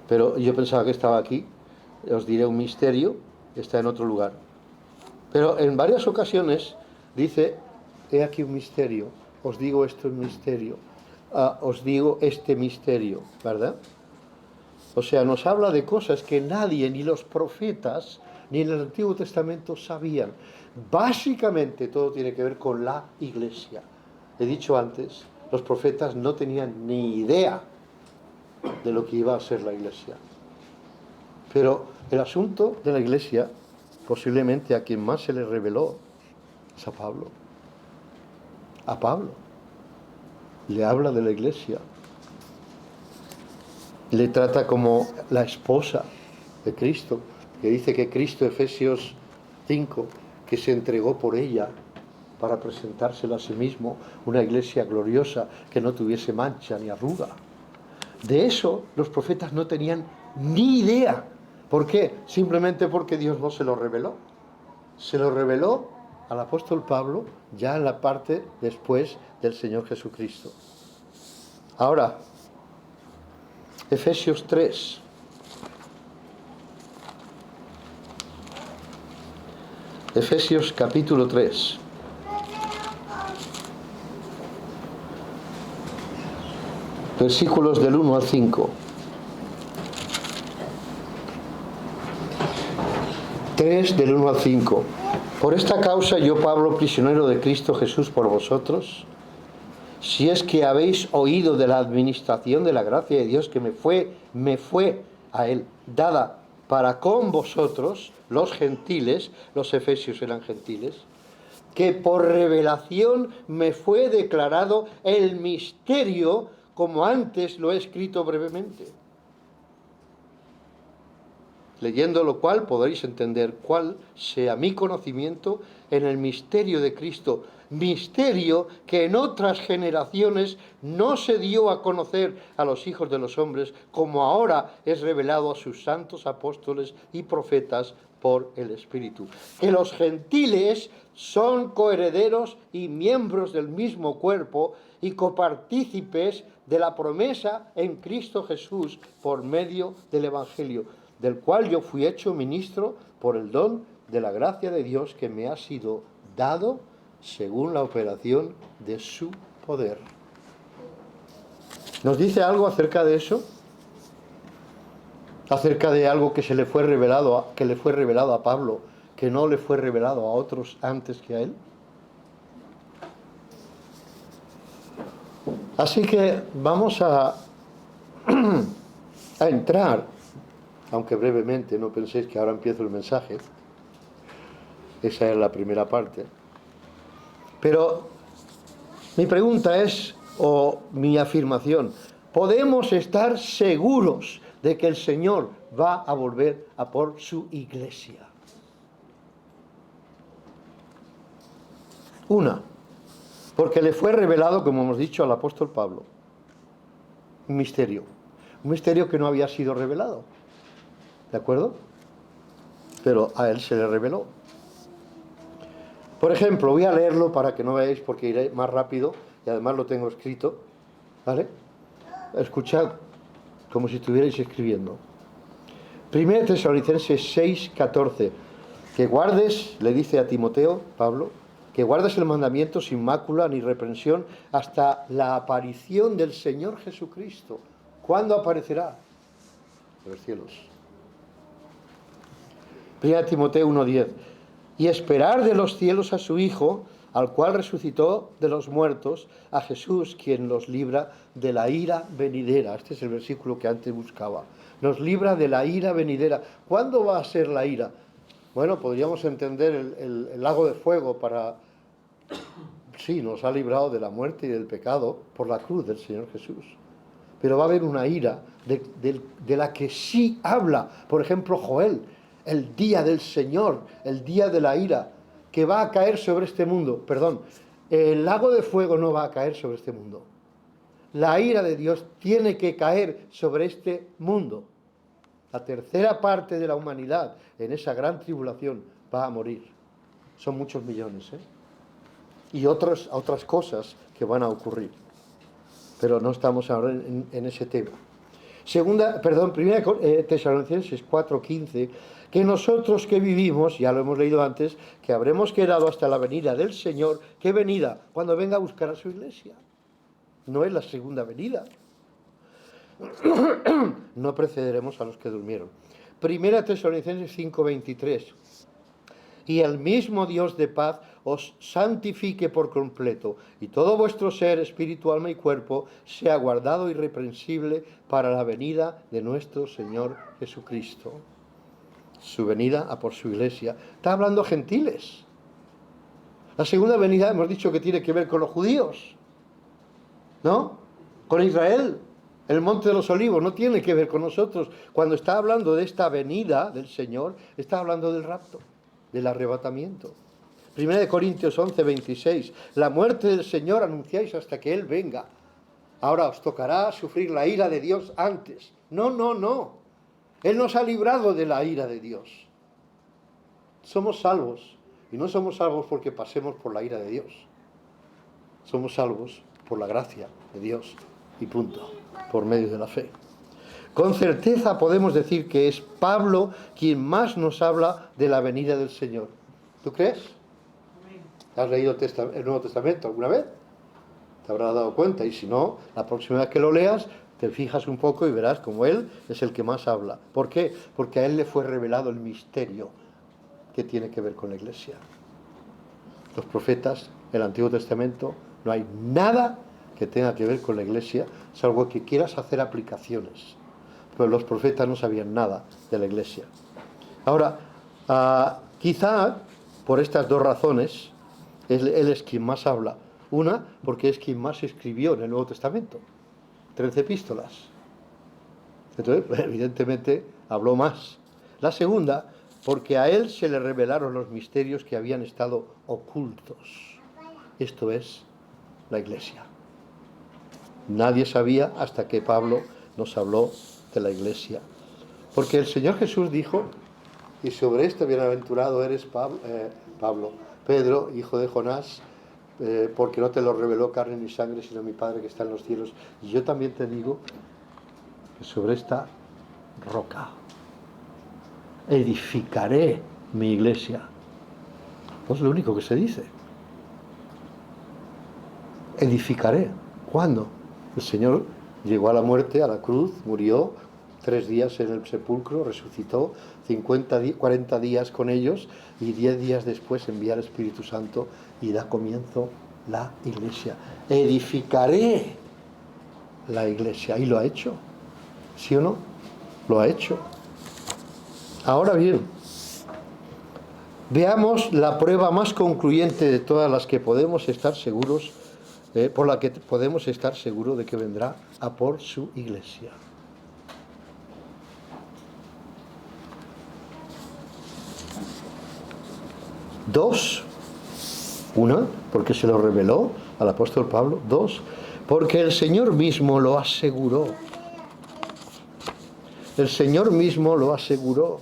pero yo pensaba que estaba aquí. Os diré un misterio, está en otro lugar. Pero en varias ocasiones dice, he aquí un misterio, os digo esto es misterio, os digo este misterio, ¿verdad? O sea, nos habla de cosas que nadie, ni los profetas, ni en el Antiguo Testamento sabían. Básicamente todo tiene que ver con la Iglesia. He dicho antes, los profetas no tenían ni idea de lo que iba a ser la Iglesia. Pero el asunto de la Iglesia, posiblemente a quien más se le reveló, es a Pablo. A Pablo. Le habla de la Iglesia. Le trata como la esposa de Cristo, que dice que Cristo, Efesios 5, que se entregó por ella para presentársela a sí mismo, una iglesia gloriosa que no tuviese mancha ni arruga. De eso los profetas no tenían ni idea. ¿Por qué? Simplemente porque Dios no se lo reveló. Se lo reveló al apóstol Pablo ya en la parte después del Señor Jesucristo. Ahora, Efesios 3. Efesios capítulo 3. Versículos del 1 al 5. 3 del 1 al 5. Por esta causa yo, Pablo, prisionero de Cristo Jesús por vosotros, si es que habéis oído de la administración de la gracia de Dios que me fue a él dada para con vosotros, los gentiles, los efesios eran gentiles, que por revelación me fue declarado el misterio, como antes lo he escrito brevemente. Leyendo lo cual podréis entender cuál sea mi conocimiento en el misterio de Cristo, misterio que en otras generaciones no se dio a conocer a los hijos de los hombres, como ahora es revelado a sus santos apóstoles y profetas por el Espíritu. Que los gentiles son coherederos y miembros del mismo cuerpo y copartícipes de la promesa en Cristo Jesús por medio del Evangelio, del cual yo fui hecho ministro por el don de la gracia de Dios que me ha sido dado según la operación de su poder. ¿Nos dice algo acerca de eso? acerca de algo que le fue revelado a Pablo, que no le fue revelado a otros antes que a él. Así que vamos a entrar, aunque brevemente, no penséis que ahora empiezo el mensaje, esa es la primera parte. Pero mi pregunta es, o mi afirmación, ¿podemos estar seguros de que el Señor va a volver a por su iglesia? Una, porque le fue revelado, como hemos dicho, al apóstol Pablo, un misterio que no había sido revelado, ¿de acuerdo? Pero a él se le reveló. Por ejemplo, voy a leerlo para que no veáis, porque iré más rápido, y además lo tengo escrito, ¿vale? Escuchad, como si estuvierais escribiendo. 1 Tesalonicenses 6:14, que guardes, le dice a Timoteo, Pablo, que guardes el mandamiento sin mácula ni reprensión hasta la aparición del Señor Jesucristo. ¿Cuándo aparecerá? En los cielos. 1 Timoteo 1:10, y esperar de los cielos a su Hijo, al cual resucitó de los muertos, a Jesús, quien los libra de la ira venidera. Este es el versículo que antes buscaba. Nos libra de la ira venidera. ¿Cuándo va a ser la ira? Bueno, podríamos entender el lago de fuego para... Sí, nos ha librado de la muerte y del pecado por la cruz del Señor Jesús. Pero va a haber una ira de la que sí habla, por ejemplo, Joel, el día del Señor, el día de la ira, que va a caer sobre este mundo. Perdón, el lago de fuego no va a caer sobre este mundo. La ira de Dios tiene que caer sobre este mundo. La tercera parte de la humanidad en esa gran tribulación va a morir. Son muchos millones, ¿eh? Y otras cosas que van a ocurrir. Pero no estamos ahora en ese tema. Primera Tesalonicenses 4:15, que nosotros que vivimos, ya lo hemos leído antes, que habremos quedado hasta la venida del Señor. ¿Qué venida? Cuando venga a buscar a su iglesia. No es la segunda venida. No precederemos a los que durmieron. Primera Tesalonicenses 5:23, y el mismo Dios de paz os santifique por completo, y todo vuestro ser, espíritu, alma y cuerpo, sea guardado irreprensible para la venida de nuestro Señor Jesucristo. Su venida a por su iglesia. Está hablando gentiles. La segunda venida hemos dicho que tiene que ver con los judíos, ¿no? Con Israel. El monte de los olivos no tiene que ver con nosotros. Cuando está hablando de esta venida del Señor, está hablando del rapto, del arrebatamiento. 1 Corintios 11:26, la muerte del Señor anunciáis hasta que Él venga. Ahora os tocará sufrir la ira de Dios antes. No. Él nos ha librado de la ira de Dios. Somos salvos, y no somos salvos porque pasemos por la ira de Dios. Somos salvos por la gracia de Dios, y punto, por medio de la fe. Con certeza podemos decir que es Pablo quien más nos habla de la venida del Señor. ¿Tú crees? ¿Has leído el Nuevo Testamento alguna vez? Te habrás dado cuenta, y si no, la próxima vez que lo leas, te fijas un poco y verás como él es el que más habla. ¿Por qué? Porque a él le fue revelado el misterio que tiene que ver con la iglesia. Los profetas, el Antiguo Testamento, no hay nada que tenga que ver con la iglesia, salvo que quieras hacer aplicaciones. Pero los profetas no sabían nada de la iglesia. Ahora, quizá por estas dos razones, él es quien más habla. Una, porque es quien más escribió en el Nuevo Testamento, 13 epístolas. Entonces, evidentemente, habló más. La segunda, porque a él se le revelaron los misterios que habían estado ocultos. Esto es la iglesia. Nadie sabía hasta que Pablo nos habló de la iglesia. Porque el Señor Jesús dijo, y sobre esto bienaventurado eres Pedro, hijo de Jonás, porque no te lo reveló carne ni sangre, sino mi Padre que está en los cielos. Y yo también te digo que sobre esta roca edificaré mi iglesia. No es lo único que se dice. Edificaré. ¿Cuándo? El Señor llegó a la muerte, a la cruz, murió, 3 días en el sepulcro, resucitó, 40 días con ellos y 10 días después envía el Espíritu Santo y da comienzo la iglesia. Edificaré la iglesia. Y lo ha hecho. ¿Sí o no? Lo ha hecho. Ahora bien, veamos la prueba más concluyente de todas las que podemos estar seguros, por la que podemos estar seguros de que vendrá a por su iglesia. Dos, una, porque se lo reveló al apóstol Pablo. Dos, porque el Señor mismo lo aseguró. El Señor mismo lo aseguró.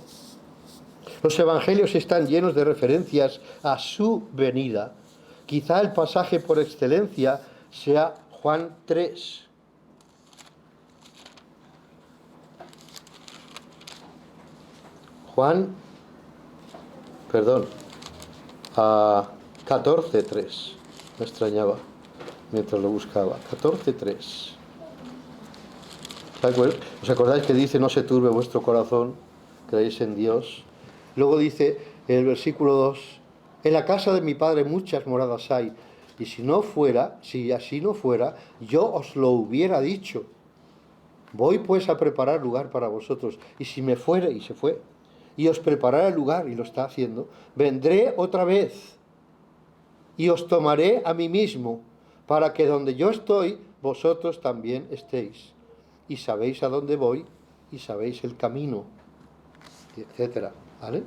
Los evangelios están llenos de referencias a su venida. Quizá el pasaje por excelencia sea Juan 3. A 14:3. Me extrañaba mientras lo buscaba. 14:3. ¿Os acordáis que dice: no se turbe vuestro corazón, creéis en Dios? Luego dice en el versículo 2: en la casa de mi Padre muchas moradas hay, y si así no fuera, yo os lo hubiera dicho. Voy pues a preparar lugar para vosotros, y si me fuere, y se fue, y os prepararé el lugar, y lo está haciendo, vendré otra vez, y os tomaré a mí mismo, para que donde yo estoy, vosotros también estéis. Y sabéis a dónde voy, y sabéis el camino, etcétera. ¿Vale?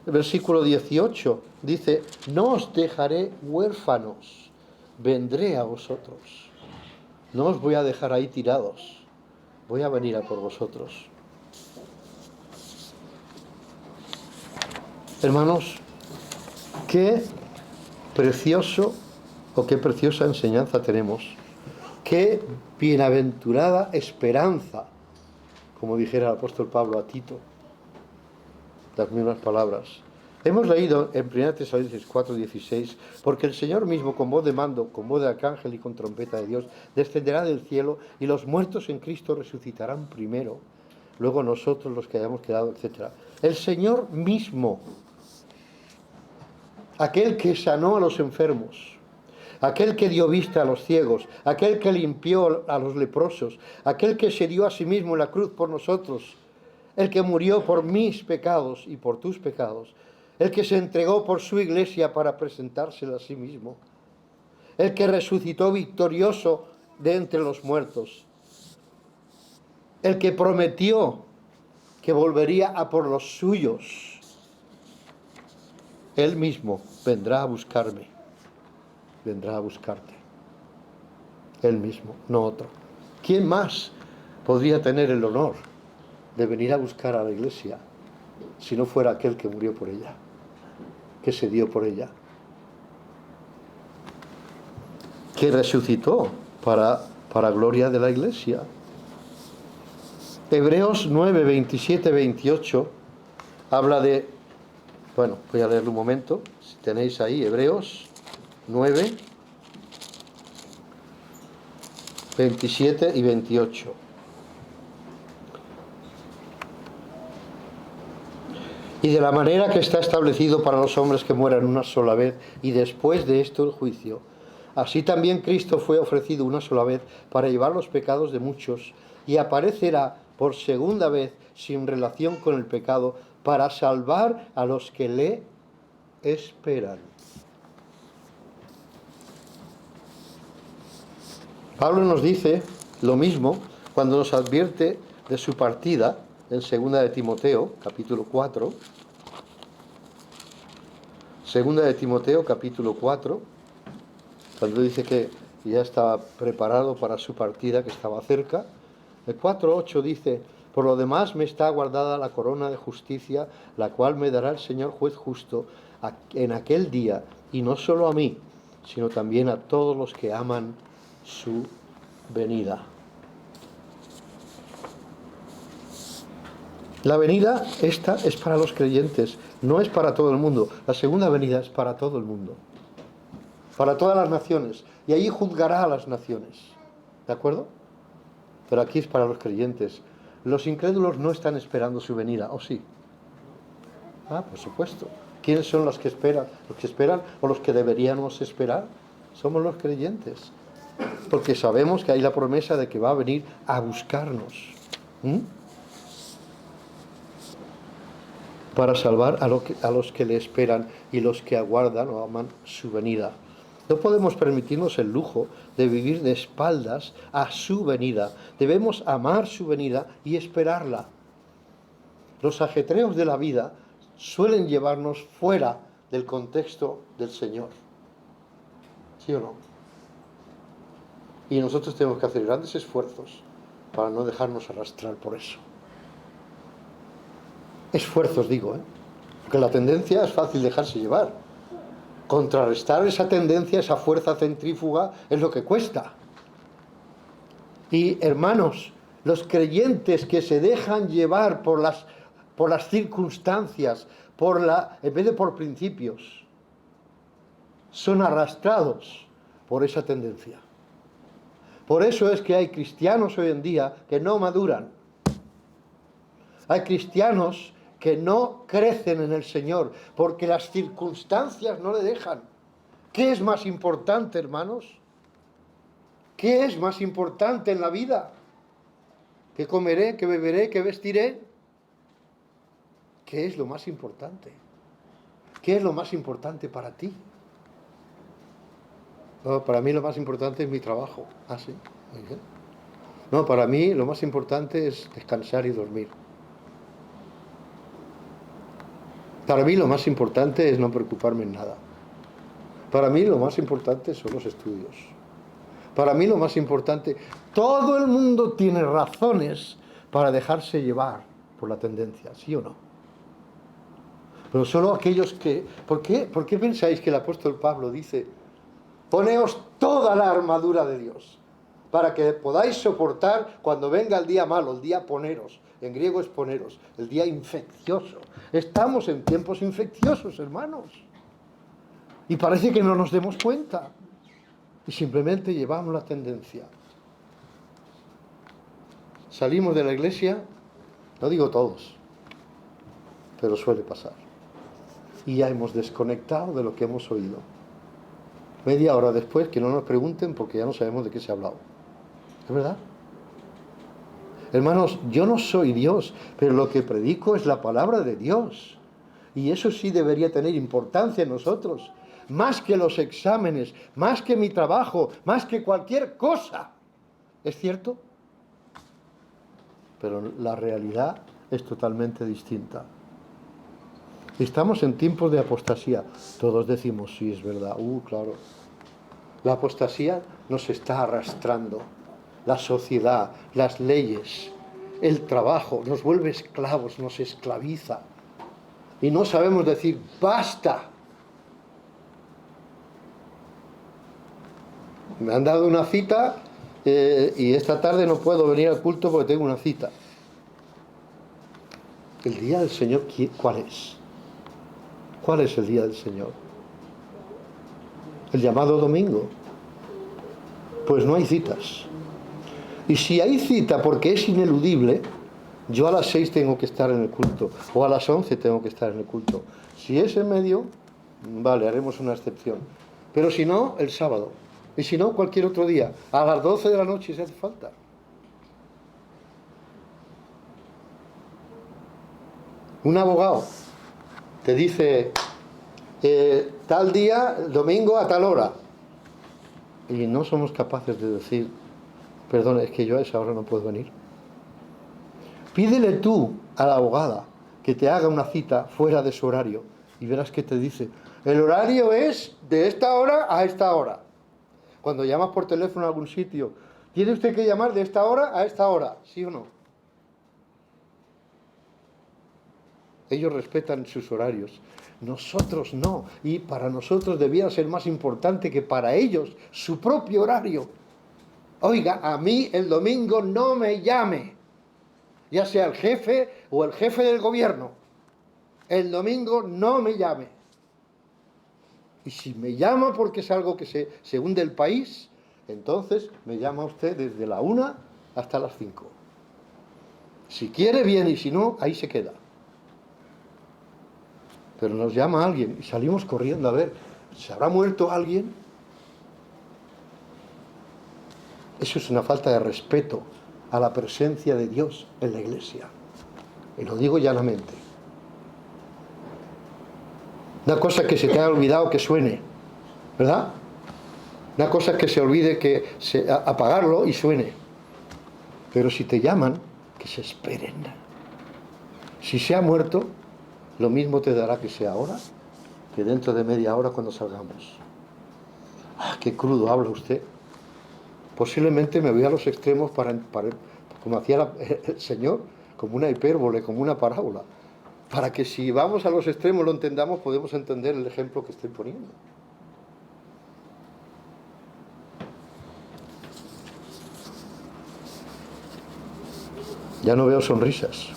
El versículo 18 dice: no os dejaré huérfanos, vendré a vosotros. No os voy a dejar ahí tirados, voy a venir a por vosotros. Hermanos, qué precioso o qué preciosa enseñanza tenemos. Qué bienaventurada esperanza, como dijera el apóstol Pablo a Tito, las mismas palabras. Hemos leído en 1 Tesalonicenses 4:16: porque el Señor mismo, con voz de mando, con voz de arcángel y con trompeta de Dios, descenderá del cielo, y los muertos en Cristo resucitarán primero, luego nosotros los que hayamos quedado, etc. El Señor mismo, aquel que sanó a los enfermos, aquel que dio vista a los ciegos, aquel que limpió a los leprosos, aquel que se dio a sí mismo en la cruz por nosotros, el que murió por mis pecados y por tus pecados, el que se entregó por su iglesia para presentársela a sí mismo, el que resucitó victorioso de entre los muertos, el que prometió que volvería a por los suyos, él mismo vendrá a buscarme, vendrá a buscarte, él mismo, no otro. ¿Quién más podría tener el honor de venir a buscar a la iglesia si no fuera aquel que murió por ella, que se dio por ella, que resucitó para gloria de la iglesia? Hebreos 9, 27, 28 habla de... Bueno, voy a leerlo un momento, si tenéis ahí, Hebreos 9, 27 y 28. Y de la manera que está establecido para los hombres que mueran una sola vez, y después de esto el juicio, así también Cristo fue ofrecido una sola vez para llevar los pecados de muchos, y aparecerá por segunda vez sin relación con el pecado, para salvar a los que le esperan. Pablo nos dice lo mismo cuando nos advierte de su partida en 2 de Timoteo, capítulo 4. 2 de Timoteo, capítulo 4, cuando dice que ya estaba preparado para su partida, que estaba cerca. El 4:8 dice: por lo demás me está guardada la corona de justicia, la cual me dará el Señor juez justo en aquel día, y no solo a mí, sino también a todos los que aman su venida. La venida esta es para los creyentes, no es para todo el mundo. La segunda venida es para todo el mundo, para todas las naciones, y allí juzgará a las naciones. ¿De acuerdo? pero aquí es para los creyentes. Los incrédulos no están esperando su venida, ¿o sí? Ah, por supuesto. ¿Quiénes son los que esperan? ¿Los que esperan o los que deberíamos esperar? Somos los creyentes. Porque sabemos que hay la promesa de que va a venir a buscarnos. Para salvar a los que le esperan y los que aguardan o aman su venida. No podemos permitirnos el lujo de vivir de espaldas a su venida. Debemos amar su venida y esperarla. Los ajetreos de la vida suelen llevarnos fuera del contexto del Señor. ¿Sí o no? Y nosotros tenemos que hacer grandes esfuerzos para no dejarnos arrastrar por eso. Esfuerzos, digo, porque la tendencia es fácil dejarse llevar. Contrarrestar esa tendencia, esa fuerza centrífuga, es lo que cuesta. Y hermanos, los creyentes que se dejan llevar por las circunstancias, en vez de por principios, son arrastrados por esa tendencia. Por eso es que hay cristianos hoy en día que no maduran. Hay cristianos que no crecen en el Señor, porque las circunstancias no le dejan. ¿Qué es más importante, hermanos? ¿Qué es más importante en la vida? ¿Qué comeré, qué beberé, qué vestiré? ¿Qué es lo más importante? ¿Qué es lo más importante para ti? No, para mí lo más importante es mi trabajo. Ah, sí, muy bien. No, para mí lo más importante es descansar y dormir. Para mí lo más importante es no preocuparme en nada. Para mí lo más importante son los estudios. Para mí lo más importante, todo el mundo tiene razones para dejarse llevar por la tendencia, ¿sí o no? Pero solo aquellos que... ¿Por qué pensáis que el apóstol Pablo dice: poneos toda la armadura de Dios, para que podáis soportar cuando venga el día malo, el día poneros? En griego es poneros, el día infeccioso. Estamos en tiempos infecciosos, hermanos. Y parece que no nos demos cuenta. Y simplemente llevamos la tendencia. Salimos de la iglesia, no digo todos, pero suele pasar. Y ya hemos desconectado de lo que hemos oído. Media hora después, que no nos pregunten porque ya no sabemos de qué se ha hablado. ¿Es verdad? Hermanos, yo no soy Dios, pero lo que predico es la palabra de Dios. Y eso sí debería tener importancia en nosotros. Más que los exámenes, más que mi trabajo, más que cualquier cosa. ¿Es cierto? Pero la realidad es totalmente distinta. Estamos en tiempos de apostasía. Todos decimos, sí, es verdad. Claro. La apostasía nos está arrastrando. La sociedad, las leyes, el trabajo, nos vuelve esclavos, nos esclaviza. Y no sabemos decir, basta. Me han dado una cita y esta tarde no puedo venir al culto porque tengo una cita. ¿El día del Señor cuál es? ¿Cuál es el día del Señor? ¿El llamado domingo? Pues no hay citas. Y si hay cita porque es ineludible, yo a las 6 tengo que estar en el culto, o a las 11 tengo que estar en el culto. Si es en medio, vale, haremos una excepción. Pero si no, el sábado. Y si no, cualquier otro día. A las 12 de la noche si hace falta. Un abogado te dice, tal día, domingo a tal hora. Y no somos capaces de decir, perdón, es que yo a esa hora no puedo venir. Pídele tú a la abogada que te haga una cita fuera de su horario y verás que te dice, el horario es de esta hora a esta hora. Cuando llamas por teléfono a algún sitio, tiene usted que llamar de esta hora a esta hora, ¿sí o no? Ellos respetan sus horarios, nosotros no. Y para nosotros debía ser más importante que para ellos su propio horario. Oiga, a mí el domingo no me llame, ya sea el jefe o el jefe del gobierno. El domingo no me llame. Y si me llama porque es algo que se hunde el país, entonces me llama usted desde la 1 hasta las 5. Si quiere, bien, y si no, ahí se queda. Pero nos llama alguien y salimos corriendo a ver, ¿se habrá muerto alguien? Eso es una falta de respeto a la presencia de Dios en la iglesia. Y lo digo llanamente. Una cosa que se te ha olvidado que suene, ¿verdad? Una cosa que se olvide apagarlo y suene. Pero si te llaman, que se esperen. Si se ha muerto, lo mismo te dará que sea ahora, que dentro de media hora cuando salgamos. ¡Ah, qué crudo habla usted! Posiblemente me voy a los extremos para como hacía el Señor, como una hipérbole, como una parábola, para que si vamos a los extremos lo entendamos, podemos entender el ejemplo que estoy poniendo. Ya no veo sonrisas.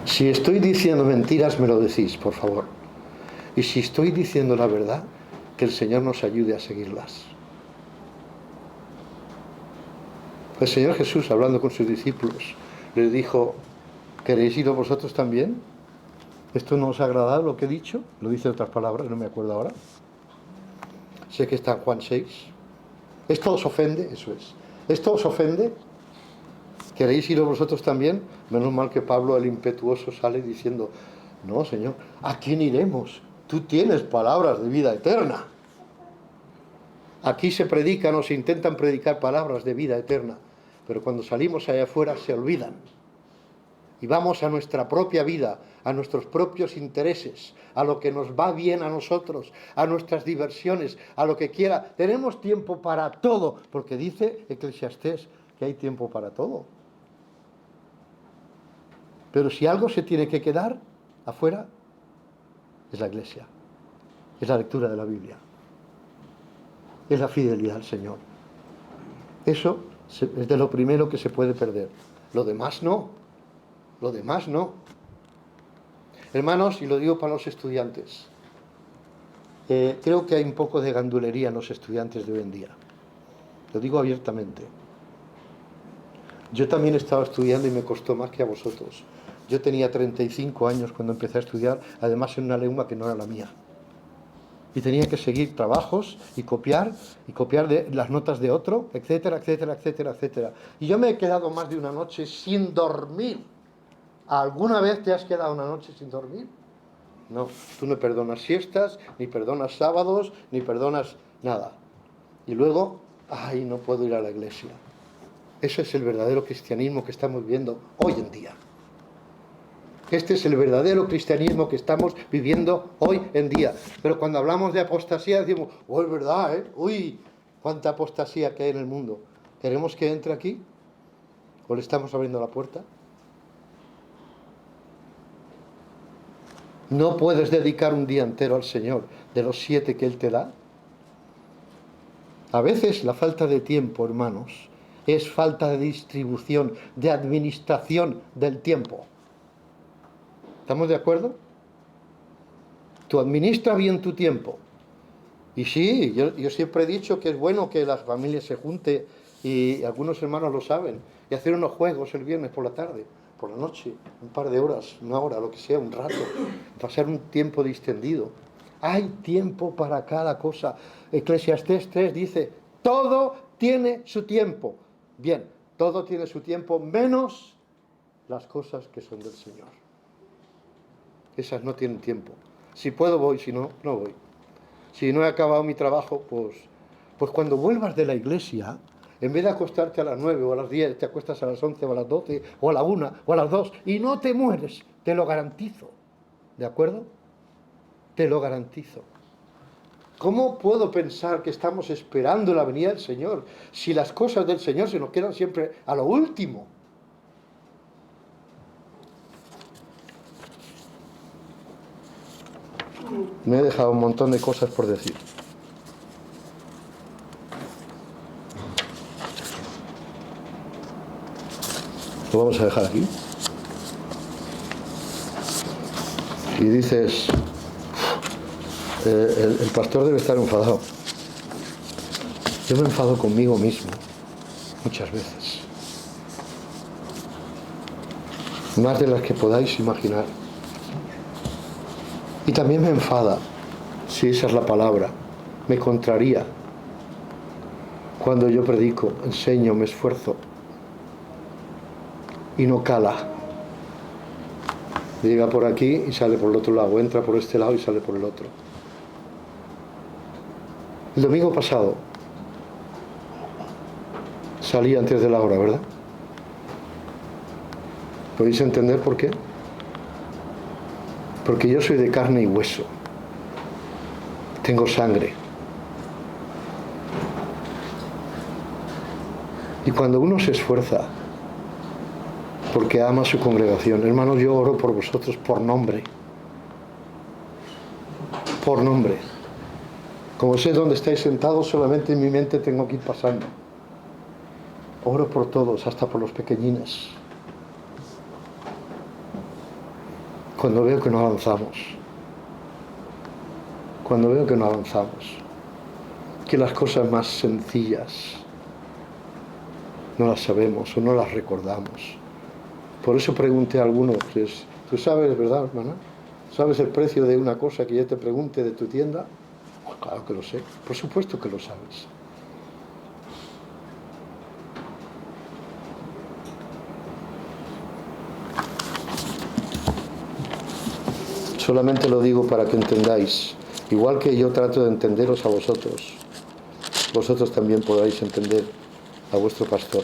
Si estoy diciendo mentiras, me lo decís, por favor. Y si estoy diciendo la verdad, que el Señor nos ayude a seguirlas. El Señor Jesús, hablando con sus discípulos, les dijo: ¿queréis ir vosotros también? ¿Esto no os ha agradado lo que he dicho? Lo dice en otras palabras, no me acuerdo ahora. Sé que está en Juan 6. ¿Esto os ofende? Eso es. ¿Esto os ofende? ¿Queréis ir vosotros también? Menos mal que Pablo, el impetuoso, sale diciendo: no, Señor, ¿a quién iremos? Tú tienes palabras de vida eterna. Aquí se predican o se intentan predicar palabras de vida eterna, pero cuando salimos allá afuera se olvidan. Y vamos a nuestra propia vida, a nuestros propios intereses, a lo que nos va bien a nosotros, a nuestras diversiones, a lo que quiera. Tenemos tiempo para todo, porque dice Eclesiastés que hay tiempo para todo. Pero si algo se tiene que quedar afuera, es la iglesia, es la lectura de la Biblia, es la fidelidad al Señor. Eso es de lo primero que se puede perder. Lo demás no. Lo demás no. Hermanos, y lo digo para los estudiantes, creo que hay un poco de gandulería en los estudiantes de hoy en día. Lo digo abiertamente. Yo también estaba estudiando y me costó más que a vosotros. Yo tenía 35 años cuando empecé a estudiar, además en una lengua que no era la mía. Y tenía que seguir trabajos y copiar de las notas de otro, etcétera, etcétera, etcétera, etcétera. Y yo me he quedado más de una noche sin dormir. ¿Alguna vez te has quedado una noche sin dormir? No, tú no perdonas siestas, ni perdonas sábados, ni perdonas nada. Y luego, ay, no puedo ir a la iglesia. Ese es el verdadero cristianismo que estamos viviendo hoy en día. Este es el verdadero cristianismo que estamos viviendo hoy en día. Pero cuando hablamos de apostasía decimos: oh, es verdad, ¿eh? Uy, cuánta apostasía que hay en el mundo. ¿Queremos que entre aquí? ¿O le estamos abriendo la puerta? ¿No puedes dedicar un día entero al Señor de los 7 que Él te da? A veces la falta de tiempo, hermanos, es falta de distribución, de administración del tiempo. ¿Estamos de acuerdo? Tú administra bien tu tiempo. Y sí, yo siempre he dicho que es bueno que las familias se junten, y algunos hermanos lo saben, y hacer unos juegos el viernes por la tarde, por la noche, un par de horas, una hora, lo que sea, un rato, pasar un tiempo distendido. Hay tiempo para cada cosa. Eclesiastés 3 dice: todo tiene su tiempo. Bien, todo tiene su tiempo, menos las cosas que son del Señor. Esas no tienen tiempo. Si puedo voy, si no, no voy. Si no he acabado mi trabajo, pues cuando vuelvas de la iglesia, en vez de acostarte a las 9 o a las 10, te acuestas a las 11 o a las 12 o a la 1 o a las 2 y no te mueres, te lo garantizo. ¿De acuerdo? Te lo garantizo. ¿Cómo puedo pensar que estamos esperando la venida del Señor si las cosas del Señor se nos quedan siempre a lo último? Me he dejado un montón de cosas por decir. Lo vamos a dejar aquí. Y dices, el pastor debe estar enfadado. Yo me enfado conmigo mismo muchas veces, más de las que podáis imaginar. Y también me enfada, si esa es la palabra, me contraría cuando yo predico, enseño, me esfuerzo y no cala. Llega por aquí y sale por el otro lado, entra por este lado y sale por el otro. El domingo pasado salí antes de la hora, ¿verdad? ¿Podéis entender por qué? Porque yo soy de carne y hueso. Tengo sangre. Y cuando uno se esfuerza porque ama a su congregación, hermanos, yo oro por vosotros por nombre. Por nombre. Como sé dónde estáis sentados, solamente en mi mente tengo que ir pasando. Oro por todos, hasta por los pequeñines. Cuando veo que no avanzamos. Cuando veo que no avanzamos. Que las cosas más sencillas no las sabemos o no las recordamos. Por eso pregunté a algunos, ¿tú sabes, verdad, hermana? ¿Sabes el precio de una cosa que yo te pregunte de tu tienda? Pues claro que lo sé, por supuesto que lo sabes. Solamente lo digo para que entendáis, igual que yo trato de entenderos a vosotros, vosotros también podáis entender a vuestro pastor.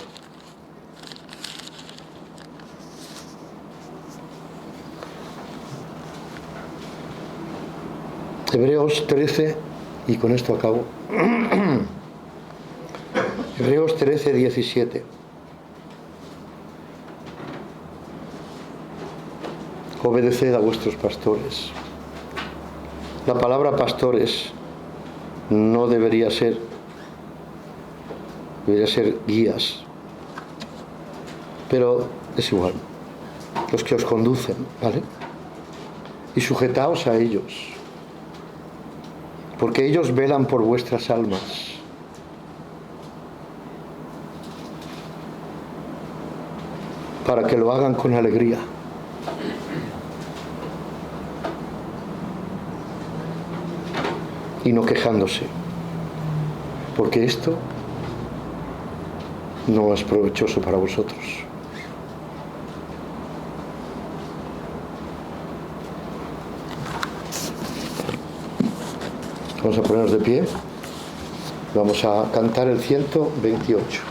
Hebreos 13, y con esto acabo. Hebreos 13, 17. Obedeced a vuestros pastores. La palabra pastores no debería ser guías, pero es igual, los que os conducen, ¿vale? Y sujetaos a ellos, porque ellos velan por vuestras almas. Para que lo hagan con alegría. Y no quejándose, porque esto no es provechoso para vosotros. Vamos a ponernos de pie. Vamos a cantar el 128.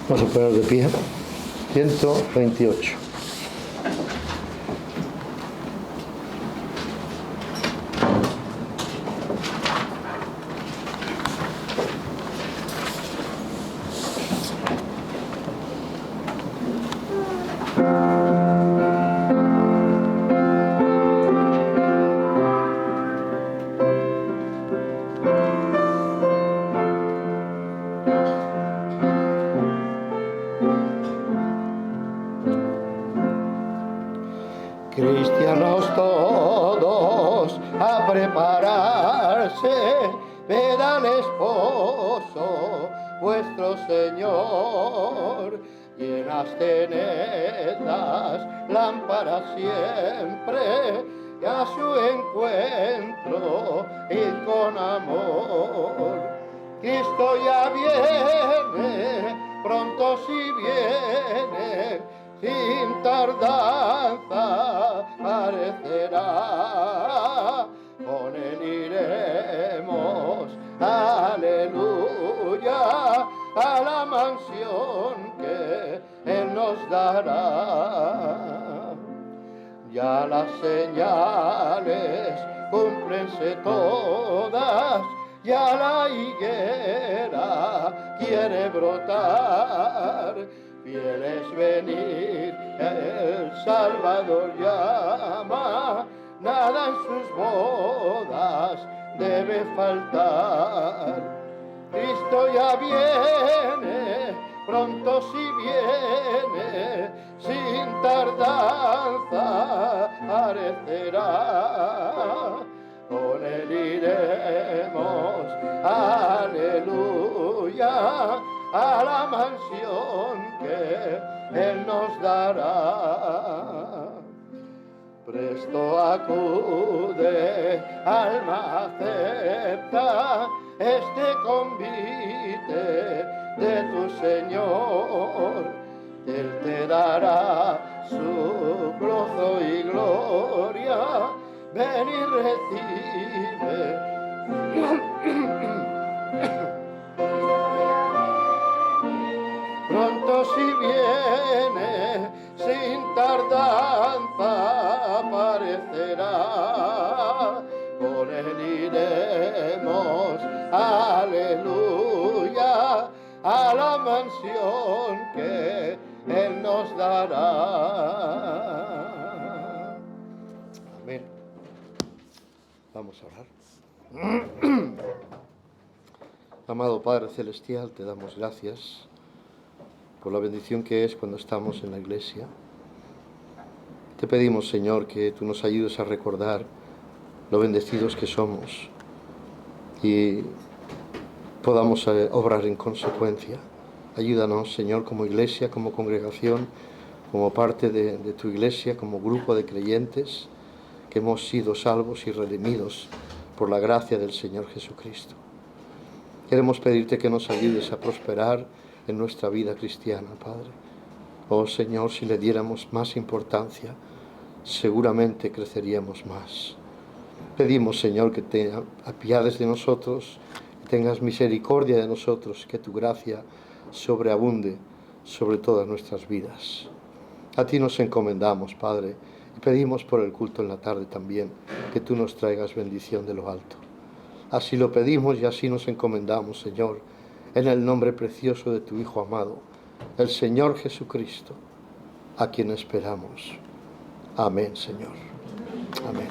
Vamos a poner de pie. 128. Cristianos todos a prepararse, ved al esposo vuestro Señor, llenas tened las lámparas siempre, y a su encuentro id con amor. Cristo ya viene, pronto si viene, sin tardanza parecerá. Con él iremos, aleluya, a la mansión que él nos dará. Ya las señales cúmplense todas, ya la higuera quiere brotar. Fiel es venir, el Salvador llama, nada en sus bodas debe faltar. Cristo ya viene, pronto si viene, sin tardanza parecerá. Con él iremos, aleluya, a la mansión que él nos dará. Presto acude, alma acepta este convite de tu Señor. Él te dará su gozo y gloria. Ven y recibe. Pronto si viene, sin tardanza aparecerá. Con él iremos, aleluya, a la mansión que él nos dará. Amén. Vamos a orar. Amado Padre Celestial, te damos gracias por la bendición que es cuando estamos en la iglesia. Te pedimos, Señor, que tú nos ayudes a recordar lo bendecidos que somos y podamos obrar en consecuencia. Ayúdanos, Señor, como iglesia, como congregación, como parte de tu iglesia, como grupo de creyentes que hemos sido salvos y redimidos por la gracia del Señor Jesucristo. Queremos pedirte que nos ayudes a prosperar en nuestra vida cristiana, Padre. Oh Señor, si le diéramos más importancia, seguramente creceríamos más. Pedimos, Señor, que te apiades de nosotros, que tengas misericordia de nosotros, que tu gracia sobreabunde sobre todas nuestras vidas. A ti nos encomendamos, Padre, y pedimos por el culto en la tarde también, que tú nos traigas bendición de lo alto. Así lo pedimos y así nos encomendamos, Señor, en el nombre precioso de tu Hijo amado, el Señor Jesucristo, a quien esperamos. Amén, Señor. Amén.